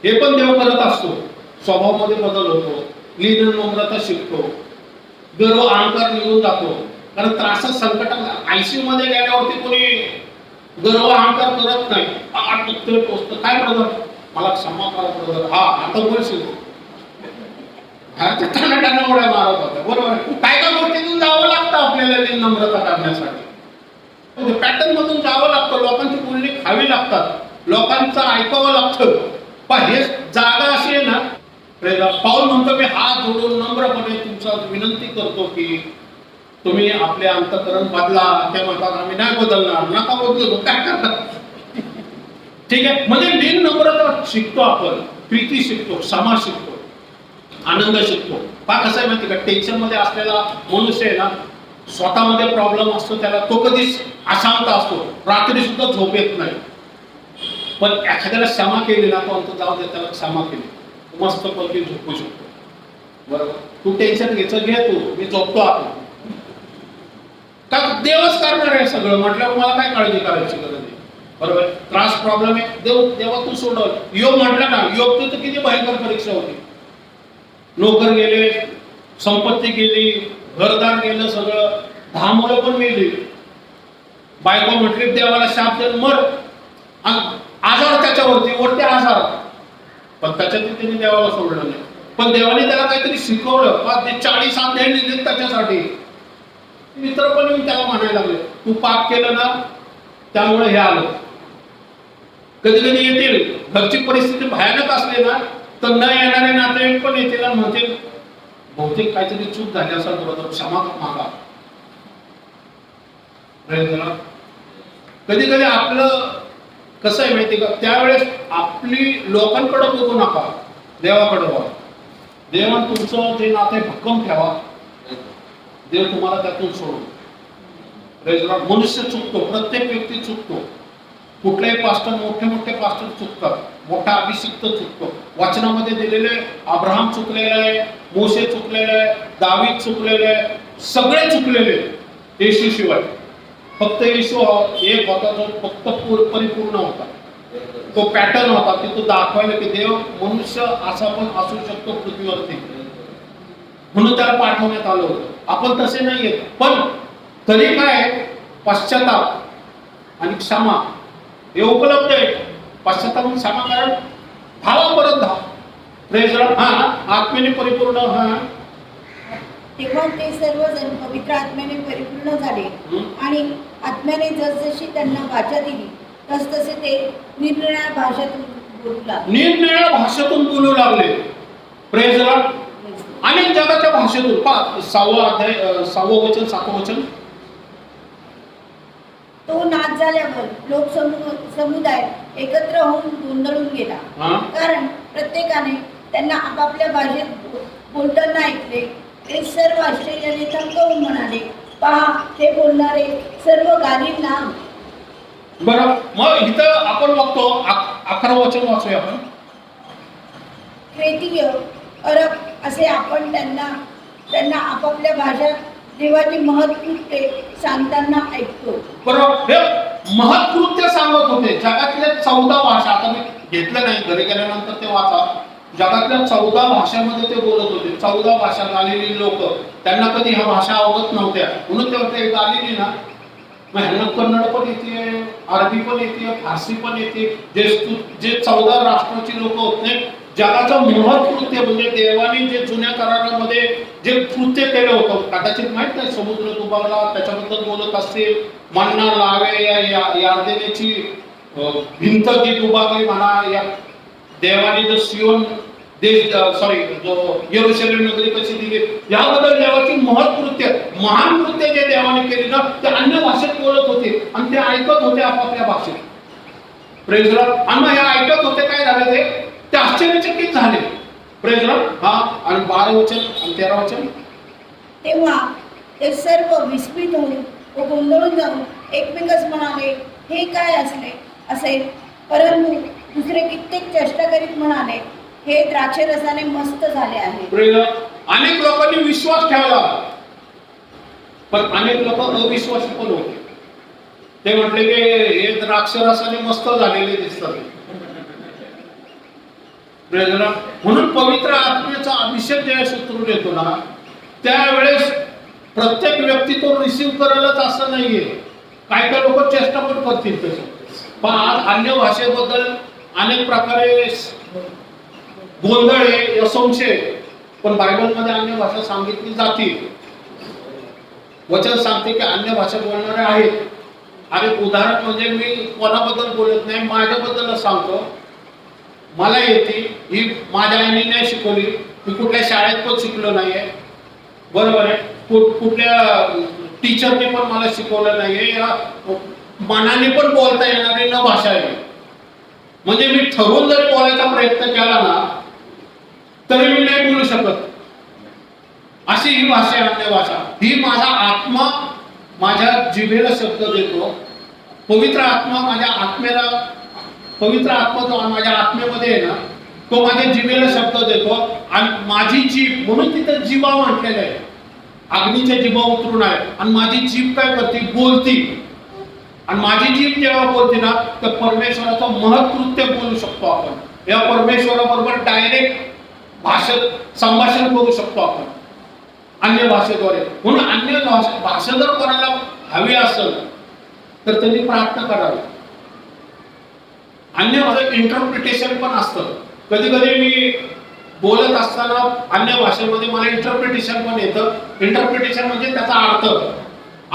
हे पण देव करत असतो. स्वभावामध्ये बदल होतो, लीन नम्रता शिकतो, गर्व अहंकार निघून जातो. कारण त्रासात संकटात आयसीयू मध्ये गेल्यावरती कोणी गर्व अहंकार करत नाही. पोचतं काय ब्रदर, मला क्षमा करा ब्रदर, हा आता बोलशील त्यांना उड्या मारत होत्या. बरोबर. काय काय गोष्टीतून जावं लागतं आपल्याला लीन नम्रता करण्यासाठी. पॅटर्न मधून जावं लागतं. लोकांची बोलणी खावी लागतात, लोकांचं ऐकावं लागतं. पण हे जागा अशी आहे ना, पाऊल म्हणतो मी हात जोडून नम्रपणे तुमचा विनंती करतो की तुम्ही आपले अंतःकरण बदला. ते म्हणतात आम्ही नाही बदलणार. नका बदलू, काय करणार. ठीक आहे, म्हणजे लीन नम्रता शिकतो आपण, प्रीती शिकतो, क्षमा शिकतो, आनंद शिकतो. पहा कसं आहे माहिती का, टेन्शन मध्ये असलेला मनुष्य आहे ना, स्वतःमध्ये प्रॉब्लेम असतो त्याला, तो कधीच अशांत असतो, रात्री सुद्धा झोप येत नाही. पण एखाद्याला क्षमा केली ना, तो अंत जाऊ दे, त्याला क्षमा केली, मस्त पैकी झोपू शकतो. बरोबर, तू टेन्शन घ्यायचं घे, तू मी झोपतो. आपण का देवच करणार आहे सगळं म्हटल्यावर मला काय काळजी करायची गरज नाही. बरोबर, त्रास प्रॉब्लेम आहे, देवा तू सोडव. योग म्हटलं ना, योगची तर किती भयंकर परीक्षा होती. नोकर गेले, संपत्ती गेली, घरदार गेलं सगळं, 10 मुलं पण मेली. बायको म्हटली देवाला शाप देऊन मर. आजार त्याच्यावरती, वरती आजार, पण त्याच्यात त्यांनी देवाला सोडलं नाही. पण देवाने त्याला काहीतरी शिकवलं. 40 अध्याय लिहिले त्याच्यासाठी. मित्र पण मी त्याला म्हणायला लागले, तू पाप केलं ना त्यामुळे हे आलं. कधी कधी येतील, घरची परिस्थिती भयानक असली ना तर न येणारे नातेवाईक पण येतील आणि म्हणतील बहुतेक काहीतरी चूक झाली असेल, बरोबर क्षमा मागा. कधी कधी आपलं कसं आहे माहिती का, त्यावेळेस आपली लोकांकडे बघू नका, देवाकडे बघा. देवान तुमचं जे नाते भक्कम ठेवा, देव तुम्हाला त्यातून सोडू. मनुष्य चुकतो, प्रत्येक व्यक्ती चुकतो. कुठल्याही पास्टर, मोठे मोठे पास्टर चुकतात, मोठा अभिषिक्त चुकतो. वचनामध्ये दिलेले अब्राहम चुकलेले आहे, मोशे चुकलेले आहे, दावीद चुकलेले आहे, सगळे चुकलेले. येशू शिवाय फक्त येशू एक होता जो फक्त परिपूर्ण होता. तो पॅटर्न होता की तो दाखवायला की देव मनुष्य असा पण असू शकतो पृथ्वीवरती, म्हणून त्याला पाठवण्यात आलं होतं. आपण तसे नाहीये, पण तरी काय पश्चाताप आणि क्षमा हे उपलब्ध आहे. पश्चाताप आणि क्षमा कारण भावा परत धाव. Praise Lord. आत्म्याने परिपूर्ण. तेव्हा ते सर्वजण पवित्र आत्म्याने परिपूर्ण झाले आणि आत्म्याने जसजशी त्यांना वाचा दिली तसतसे ते निरनिराळ्या भाषेतून बोलू लागले. निरनिराळ्या भाषेतून बोलू लागले. Praise Lord. अनेक जगाच्या भाषेतून. 6वा अध्याय 6वं वचन 7वं वचन. तो नाच झाल्यावर लोक समुदाय एकत्र होऊन गोंधळून गेला, कारण प्रत्येकाने त्यांना आपापल्या भाषेत बोलताना ऐकले. ते सर्व आश्चर्याने थक्क होऊन म्हणाले, पहा हे बोलणारे सर्व गालील ना. बरं, मग इथं आपण बघतो 11वं वचन वाचूया आपण. क्रेतीय, अरब असे आपण त्यांना आपापल्या भाषेत देवाची महत्कृत्ये सांगताना ऐकतो. बरोबर, हे महत्कृत्य सांगत होते. जगातल्या 14 भाषा, आता मी घेतलं नाही, घरी गेल्यानंतर ते वाचा. जगातल्या 14 भाषांमध्ये ते बोलत होते. 14 भाषा. गालिली लोक, त्यांना कधी ह्या भाषा अवगत नव्हत्या, म्हणून ते होते गालिली ना. मग ह्यांना कन्नड पण येते, अरबी पण येते, फारसी पण येते. जे 14 राष्ट्राची लोक होते, जगाचं महत्कृत्य म्हणजे देवाने जे जुन्या करारामध्ये जे कृत्य केलं होतं, कदाचित माहित नाही, समुद्र दुभावला त्याच्याबद्दल बोलत असतील. मन्ना लावे, या यार्देनेची भिंत जी दुभागली म्हणा, या देवाने जो सियोन देश जो यरूशलेम नगरी कशी दिली, याबद्दल देवाची महत्कृत्य, महान कृत्य जे देवाने केली ना, ते अन्य भाषेत बोलत होते आणि ते ऐकत होते आपापल्या भाषेत. Praise Lord. आणि हे ऐकत होते, काय झाले ते आश्चर्यचकित झाले. Praise Lord. आणि 12 वचन आणि 13 वचन. तेव्हा ते सर्व विस्मित होऊन व गोंधळून जाऊन एकमेकच म्हणाले, हे काय असले असेल. परंतु दुसरे कित्येक चेष्टा करीत म्हणाले, हे द्राक्षरसाने मस्त झाले आहे. Praise Lord. अनेक लोकांनी विश्वास ठेवला, पण अनेक लोक अविश्वासी पण होते. ते म्हटले की हे द्राक्षरसाने मस्त झालेले दिसतात. म्हणून पवित्र आत्म्याचा अभिषेक ज्यावेळेस उतरून येतो ना, त्यावेळेस प्रत्येक व्यक्ती तो रिसीव्ह करायलाच असं नाहीये. काही काही लोक चेष्टा पण करतील तसं. पण आज अन्य भाषेबद्दल अनेक प्रकारे गोंधळ आहे, संशय. पण बायबलमध्ये अन्य भाषा सांगितली जाते. वचन सांगते की अन्य भाषा बोलणारे आहेत. आणि उदाहरण म्हणजे मी कोणाबद्दल बोलत नाही, माझ्याबद्दलच सांगतो. मला येते, ही माझ्या आईने नाही शिकवली, मी कुठल्या शाळेत पण शिकलो नाहीये, बरोबर आहे, कुठल्या टीचरने पण मला शिकवलं नाहीये, या मनाने पण बोलता येणारी न भाषा आहे. म्हणजे मी ठरवून जरी बोलायचा प्रयत्न केला ना तरी मी नाही बोलू शकत. अशी ही भाषा आहे, अन्य भाषा. ही माझा आत्मा माझ्या जिभेला शब्द देतो. पवित्र आत्मा माझ्या आत्मेला, पवित्र आत्मा जो माझ्या आत्मेमध्ये आहे ना, तो माझ्या जिभेला शब्द देतो. आणि माझी जीभ, म्हणून तिथं जिभा म्हटलेलं आहे, अग्नीच्या जिभा उतरून आहे. आणि माझी जीभ काय करते? बोलती. आणि माझी जीभ जेव्हा बोलते ना, तर परमेश्वराचं महत्कृत्य बोलू शकतो आपण. या परमेश्वराबरोबर डायरेक्ट संभाषण करू शकतो आपण अन्य भाषेद्वारे. म्हणून अन्य भाषा जर कोणाला हवी असेल तर त्यांनी प्रार्थना करावी. अन्य भाषेत इंटरप्रिटेशन पण असतं. कधी कधी मी बोलत असताना अन्य भाषेमध्ये मला इंटरप्रिटेशन पण येतं. इंटरप्रिटेशन म्हणजे त्याचा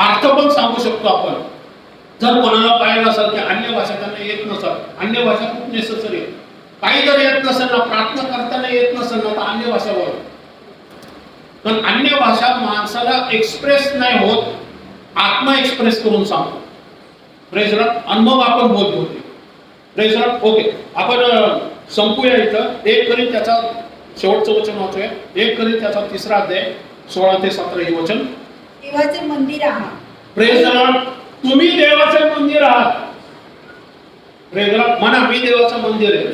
अर्थ पण सांगू शकतो आपण. जर कोणाला पाहिलं असेल की अन्य भाषा त्यांना येत नसेल, अन्य भाषा खूप नेसेसरी आहे. काही जर येत नसेल ना, प्रार्थना करताना येत नसेल ना, तर अन्य भाषा बोल. पण अन्य भाषा माणसाला एक्सप्रेस नाही होत, आत्मा एक्सप्रेस करून सांगतो. Praise Lord. आणि मग आपण बोलतो. Praise Lord. ओके, आपण संपूया इथं. 1 कोरिंथ त्याचा शेवटचं वचन वाचूया. 1 कोरिंथ त्याचा 3रा अध्याय 16 ते 17 हे वचन. देवाचे मंदिर आहात. Praise Lord. तुम्ही देवाचे मंदिर आहात. Praise Lord. म्हणा, मी देवाचं मंदिर आहे.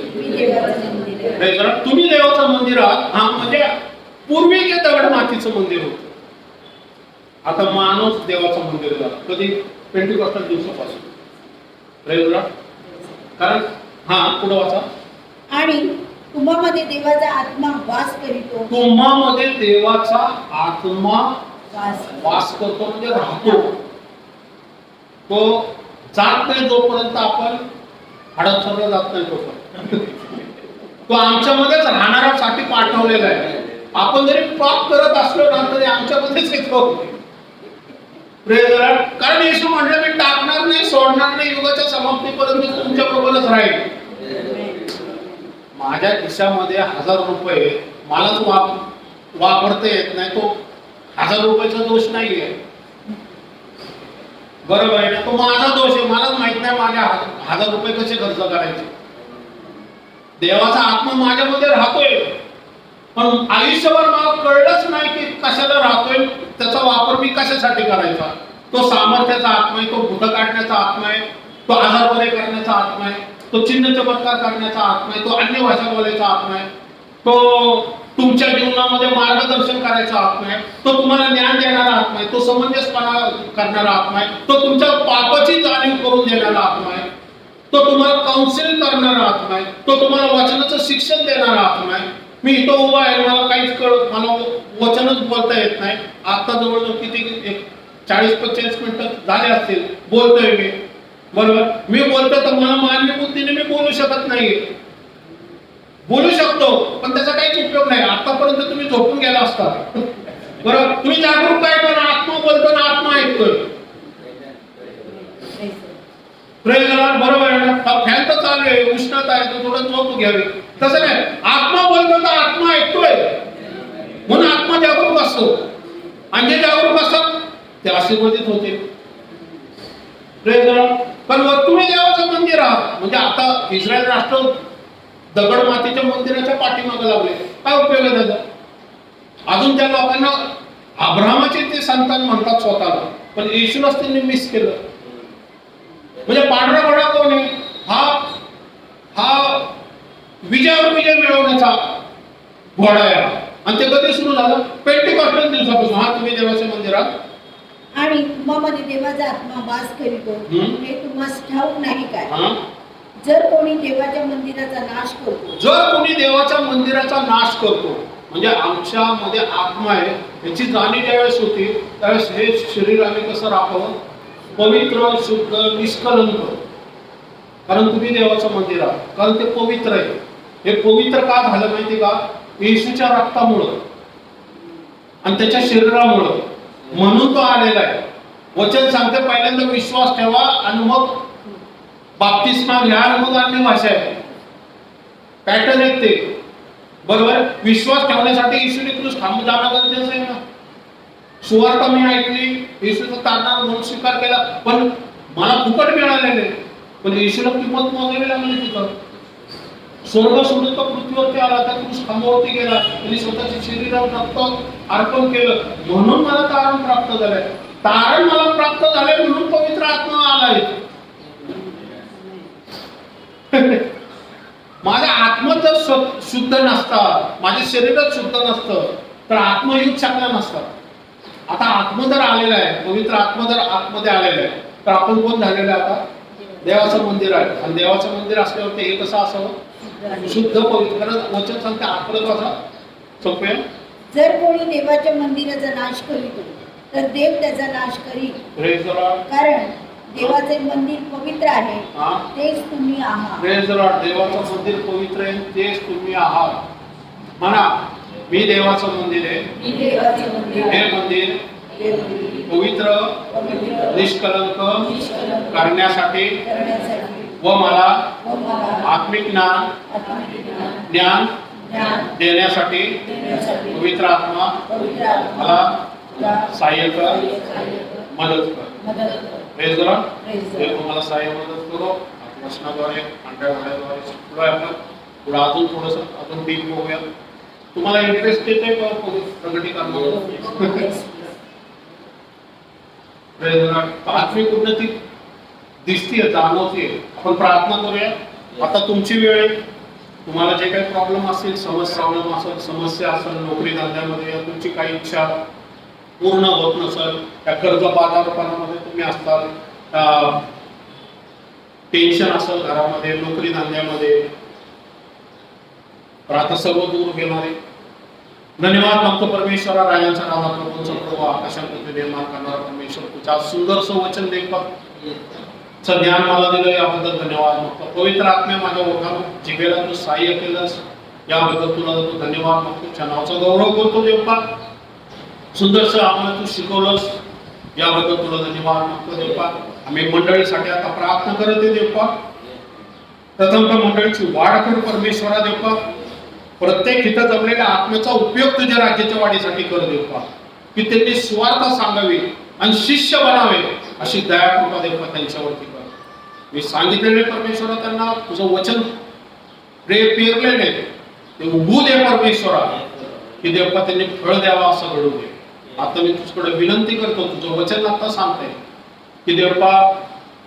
Praise Lord. तुम्ही देवाचं मंदिर आहात. हा, म्हणजे पूर्वी जे दगड मातीचं मंदिर होतं, आता माणूस देवाचं मंदिर झालं. कधी? पेंटिकॉस्टल दिवसापासून. Praise Lord. कारण हा पुढे वाचा. आणि तुम्हामध्ये देवाचा आत्मा वास करीतो. तुम्हामध्ये देवाचा आत्मा वास करतो, म्हणजे राहतो. तो जात नाही जोपर्यंत आपण हडपसरला जात नाही तोपर्यंत. तो आमच्यामध्येच राहणाऱ्यासाठी पाठवलेला आहे. आपण जरी पाप करत असलो ना तरी आमच्यामध्येच येतो. Praise Lord. कारण येशू म्हटलं, मी टाकणार नाही, सोडणार नाही, युगाच्या समाप्तीपर्यंत तुमच्या बरोबरच राहील. माझ्या खिशामध्ये 1000 रुपये मलाच वापरता येत नाही, तो 1000 रुपयाचा दोष नाहीये, बरोबर आहे ना? तो माझा दोष आहे. मलाच माहित नाही माझ्या 1000 रुपये कसे खर्च करायचे. देवाचा आत्मा माझ्यामध्ये राहतोय, पण आयुष्यभर मला कळलंच नाही की कशाला राहतोय, त्याचा वापर मी कशासाठी करायचा. तो सामर्थ्याचा आत्मा आहे, तो भूत काढण्याचा आत्मा आहे, तो आजार बरे करण्याचा आत्मा आहे, तो चिन्ह चमत्कार करण्याचा आत्मा आहे, तो अन्य भाषा बोलायचा आत्मा आहे, तो तुमच्या जीवनामध्ये मार्गदर्शन करायचा आत्मा आहे, तो तुम्हाला ज्ञान देणारा आत्मा आहे, तो समंजसपणा करणारा आत्मा आहे, तो तुमच्या पापाची जाणीव करून देणारा आत्मा आहे, तो तुम्हाला काउन्सिल करणारा आत्मा आहे, तो तुम्हाला वचनाचं शिक्षण देणारा आत्मा आहे. मी इथं उभा आहे, मला काहीच कळत, मला वचनच बोलता येत नाही. आता जवळजवळ किती 40-45 मिनिटं झाले असतील बोलतोय मी, बरोबर. मी बोलतो तर मला मान्य बुद्धीने मी बोलू शकत नाही. बोलू शकतो पण त्याचा काहीच उपयोग नाही. आतापर्यंत तुम्ही झोपून गेला असता, बरोबर. तुम्ही जागरूक काय, पण आत्मा बोलतो ना, आत्मा ऐकतोय. Praise Lord. बरोबर आहे ना? फॅन तर चालू आहे, उष्णता आहे, तर थोडं झोप घ्यावी. तसं नाही, आत्मा बोलतो तर आत्मा ऐकतोय, म्हणून आत्मा जागरूक असतो. आणि जे जागरूक असतात ते आशीर्वादित होते. Praise Lord. पण तुम्ही देवाचं मंदिर आहात, म्हणजे आता इस्रायल राष्ट्र दगड मातीच्या मंदिराच्या पाठीमागे लागले. काय उपयोग आहे त्याचा? अजून त्या लोकांना अब्राहमाचे ते संतान म्हणतात स्वतःला, पण येशूलाच त्यांनी मिस केलं. म्हणजे पांढरा घोडा कोण आहे? हा विजयावर विजय मिळवण्याचा घोडा आहे. आणि ते कधी सुरू झालं? पेंटिकॉस्टल दिवसापासून. हा, तुम्ही देवाच्या मंदिरात आणि तुम्हामध्ये देवाचा आत्मा वास करीतो, हे तुम्हाला ठाऊक नाही काय? जर कोणी देवाच्या मंदिराचा नाश करतो, जर कोणी देवाच्या मंदिराचा नाश करतो, म्हणजे आमच्यामध्ये आत्मा आहे याची जाणीव ज्यावेळेस होती त्यावेळेस हे शरीर आम्ही कसं राखावं? पवित्र, शुद्ध, निष्कलंक. कारण तुम्ही देवाचं मंदिर आहात, कारण ते पवित्र आहे. हे पवित्र का झालं माहिती का? येशूच्या रक्तामुळं आणि त्याच्या शरीरामुळं, म्हणून तो आलेला आहे. वचन सांगते पहिल्यांदा विश्वास ठेवा आणि मग बाप्तिस्मा घ्या आणि मग अन्य भाषा आहे. पॅटर्न आहेत ते. बरोबर, विश्वास ठेवण्यासाठी येशूने क्रूस थांबून जाणं गरजेचं आहे ना. सुवार्ता मी ऐकली, येशूचा तारणा म्हणून स्वीकार केला, पण मला फुकट मिळालेले, पण येशूला किंमत मोजावी लागली तिथं. स्वर्ग सोडून तो पृथ्वीवरती आला, त्या क्रूस खांबावरती गेला, त्यांनी स्वतःच्या शरीरावर रक्त अर्पण केलं, म्हणून मला तारण प्राप्त झालंय. तारण मला प्राप्त झाले म्हणून पवित्र आत्मा आलाय. माझा आत्मा जर शुद्ध नसता, माझे शरीरच शुद्ध नसतं, तर आत्मा येऊच शकला नसता. आता आत्मा जर आलेला आहे, पवित्र आत्मा जर आतमध्ये आलेला आहे, तर आपण कोण झालेलं आहे? आता देवाचं मंदिर आहे. आणि देवाचं मंदिर असल्यावर हे कसं असावं? शुद्ध, पवित्र. कारण वचन सांगते आत्मरत असा सोपे. जर कोणी देवाच्या मंदिराचा नाश करीतो तर देव त्याचा नाश करील, कारण देवाचे मंदिर पवित्र आहे, तेच तुम्ही आहात. देवाचं मंदिर पवित्र आहे, तेच तुम्ही आहात. म्हणा, मी देवाचं मंदिर आहे. हे मंदिर पवित्र, निष्कलंक करण्यासाठी व मला आत्मिक ज्ञान देण्यासाठी पवित्र आत्मा मला सहाय्य कर, मदत कर. तुम्हाला सहाय्य मदत करो. प्रश्नाद्वारे, अंड्याद्वारे पुढे आपण पुढे अजून थोडंसं अजून डीप बघूया. तुम्हाला इंटरेस्ट येते का प्रगटीकरणामध्ये? आत्मिक उन्नती दिसतीये, जाणवते. आपण प्रार्थना करूया. आता तुमची वेळ आहे. तुम्हाला जे काही प्रॉब्लेम असतील, समस्या असेल, नोकरी धंद्यामध्ये तुमची काही इच्छा पूर्ण होत नसेल, त्या कर्ज बाजारपणामध्ये तुम्ही असताल, टेन्शन असेल घरामध्ये, नोकरी धंद्यामध्ये, तर आता सर्व दूर गेणारे धन्यवाद मागतो परमेश्वरा. राजांचा राजा, प्रभूंचा प्रभू, आकाशामध्ये निर्माण करणारा परमेश्वर, तुझ्या सुंदरसं वचन देवचं ज्ञान मला दिलं, याबद्दल धन्यवाद मागतो. पवित्र आत्म्या माझ्या ओठावर जिभेला तू सहाय्य केलंस, याबद्दल तुला तू धन्यवाद मागतो. तुझ्या नावाचा गौरव करतो देवपा. सुंदरसं आम्हाला तू शिकवलंस, याबद्दल तुला धन्यवाद मागतो देवपा. आम्ही मंडळीसाठी आता प्रार्थना करत आहे देवपा. प्रथमतः मंडळीची वाढ कर परमेश्वरा देवपा. प्रत्येक इथं जमलेल्या आत्म्याचा उपयोग तुझ्या राज्याच्या वाढीसाठी कर देवपा, की त्यांनी स्वार्थ सांगावे आणि शिष्य बनावे, अशी दया कृपा देवपा त्यांच्यावरती कर. मी सांगितलेले परमेश्वरा त्यांना तुझं वचन पेरलेले ते उभू दे परमेश्वरा, की देवपा त्यांनी फळ द्यावा असं घडू दे. आता मी तुझ्याकडे विनंती करतो, तुझं वचन आता सांगते की देवपा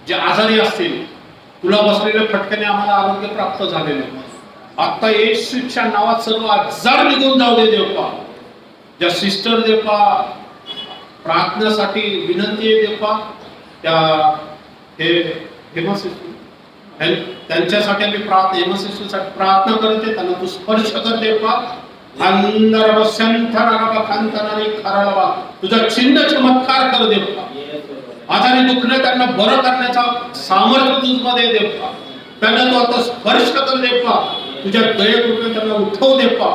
जे आजारी असतील, तुला बसलेल्या फटक्याने आम्हाला आरोग्य प्राप्त झालेले, आता येशूच्या नावात सर्व आजार निघून जाऊ दे देवपा. ज्या सिस्टर देवपा प्रार्थनेसाठी विनंती आहे देवपा, त्या त्यांच्यासाठी आम्ही हेमसिस्टरसाठी प्रार्थना करते. त्यांना तू स्पर्श कर देवपा. तुझा चिन्ह चमत्कार कर देवपा. आजारी दुखणे त्यांना बरं करण्याचा सामर्थ्य तुझमध्ये देवपा. त्यांना तू आता स्पर्श कर देवपा. तुझ्या दयेकृपेने त्यांना उठव देवपा.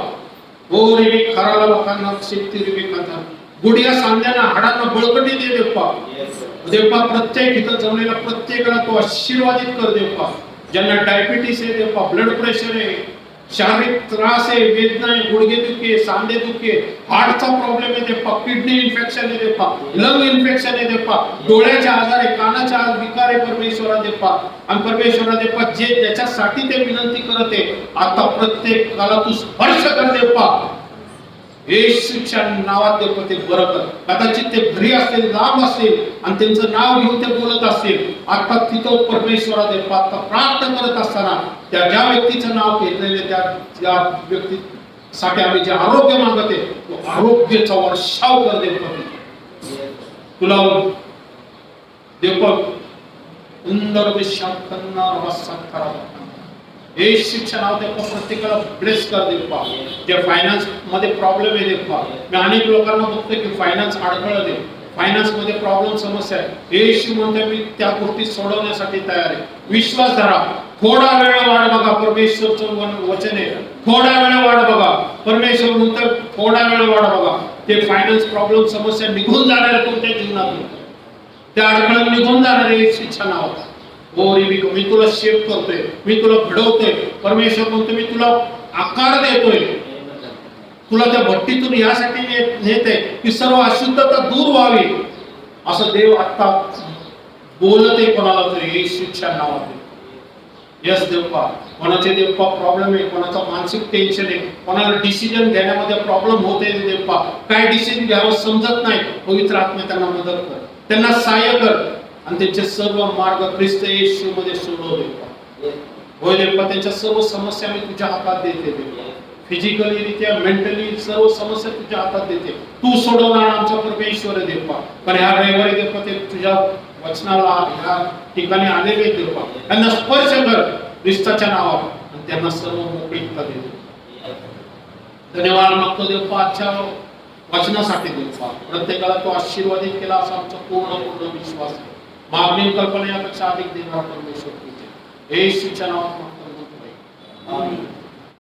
ओ रे खराला लोकांना शक्ती रे खाता, गुडिया सांध्यांना हाडांना बळकटी दे देवपा. देवपा प्रत्येक इथं जमलेल्या प्रत्येकाला तू आशीर्वादित कर देवपा. ज्यांना डायबिटीस आहे देवपा, ब्लड प्रेशर आहे, शारीरिक त्रास आहे, वेदना आहे, गुडघे दुखे, सांधे दुखे, हार्टचा प्रॉब्लेम आहे देवपा, किडनी इन्फेक्शन आहे देवपा, लंग इन्फेक्शन आहे देवपा, डोळ्याचे आजार आहे, कानाचे आजार, विकार आहे परमेश्वरा देवपा. आणि परमेश्वरा देवपा जे ज्याच्यासाठी ते विनंती करत आहे, आता प्रत्येकाला तू स्पर्श कर देवपा. येशूच्या नावात देवपा ते बरं कर. कदाचित ते घरी असतील, लांब असतील आणि त्यांचं नाव घेऊन ते बोलत असतील, आता तिथं परमेश्वरा देवपा आता प्रार्थना करत असताना त्या ज्या व्यक्तीचं नाव घेतलेले त्या व्यक्तीसाठी आम्ही जे आरोग्य मागते, तो आरोग्याचा वर्षाव कर देवपा. तुला देवपा सुंदर विशाखना रसाखरा हे शिक्षणावर देवपा प्रत्येकाला ब्लेस कर देवपा. जे फायनान्स मध्ये प्रॉब्लेम आहे देवपा, मी अनेक लोकांना बघतोय की फायनान्स अडखळत आहे, फायनान्स मध्ये प्रॉब्लेम समस्या आहे. येशू म्हणते मी त्या गोष्टी सोडवण्यासाठी तयार आहे. विश्वास धरा. थोडा वेळ वाट बघा, परमेश्वरचं वचन आहे. थोडा वेळ वाट बघा, परमेश्वर म्हणतो थोडा वेळ वाट बघा. ते फायनान्स प्रॉब्लेम समस्या निघून जाणार आहे तुमच्या जीवनातून, त्या अडखळा निघून जाणार आहे येशूच्या नावात. हो रिबिका, मी तुला शेप करतोय, मी तुला घडवतोय. परमेश्वर म्हणतो मी तुला आकार देतोय, तुला त्या भट्टीतून यासाठी नेते की सर्व अशुद्धता दूर व्हावी. असं देव आता बोलते कोणाला तरी येशूच्या नावाने. यस देवपा, कोणाचे देवपा प्रॉब्लेम आहे, कोणाचा मानसिक टेन्शन आहे, कोणाला डिसिजन घेण्यामध्ये प्रॉब्लेम होते देवपा, काय डिसिजन घ्यावं समजत नाही. पवित्र आत्मा त्यांना मदत कर, त्यांना सहाय्य कर आणि त्यांचे सर्व मार्ग ख्रिस्त येशू मध्ये सोडव देवपा. होय देवपा, त्यांच्या सर्व समस्या मी तुझ्या हातात देते देवपा. फिजिकली रित्या, मेंटली सर्व समस्या तुझ्या हातात देते. तू सोडवणार आमचा परमेश्वर आहे देवपा. पण ह्या रविवारी देवपा ते तुझ्या वचनाला ह्या ठिकाणी आलेले देवपा, त्यांना स्पर्श कर ख्रिस्ताच्या नावावर आणि त्यांना सर्व मोकळीकता दे. धन्यवाद मागतो देवपा आजच्या वचनासाठी देवपा. प्रत्येकाला तो आशीर्वादित केला असा आमचा पूर्ण विश्वास आहे. मागणी कल्पना यापेक्षा अधिक देणारा परमेश्वर तुझे येशूच्या नावात मागतो. आमेन.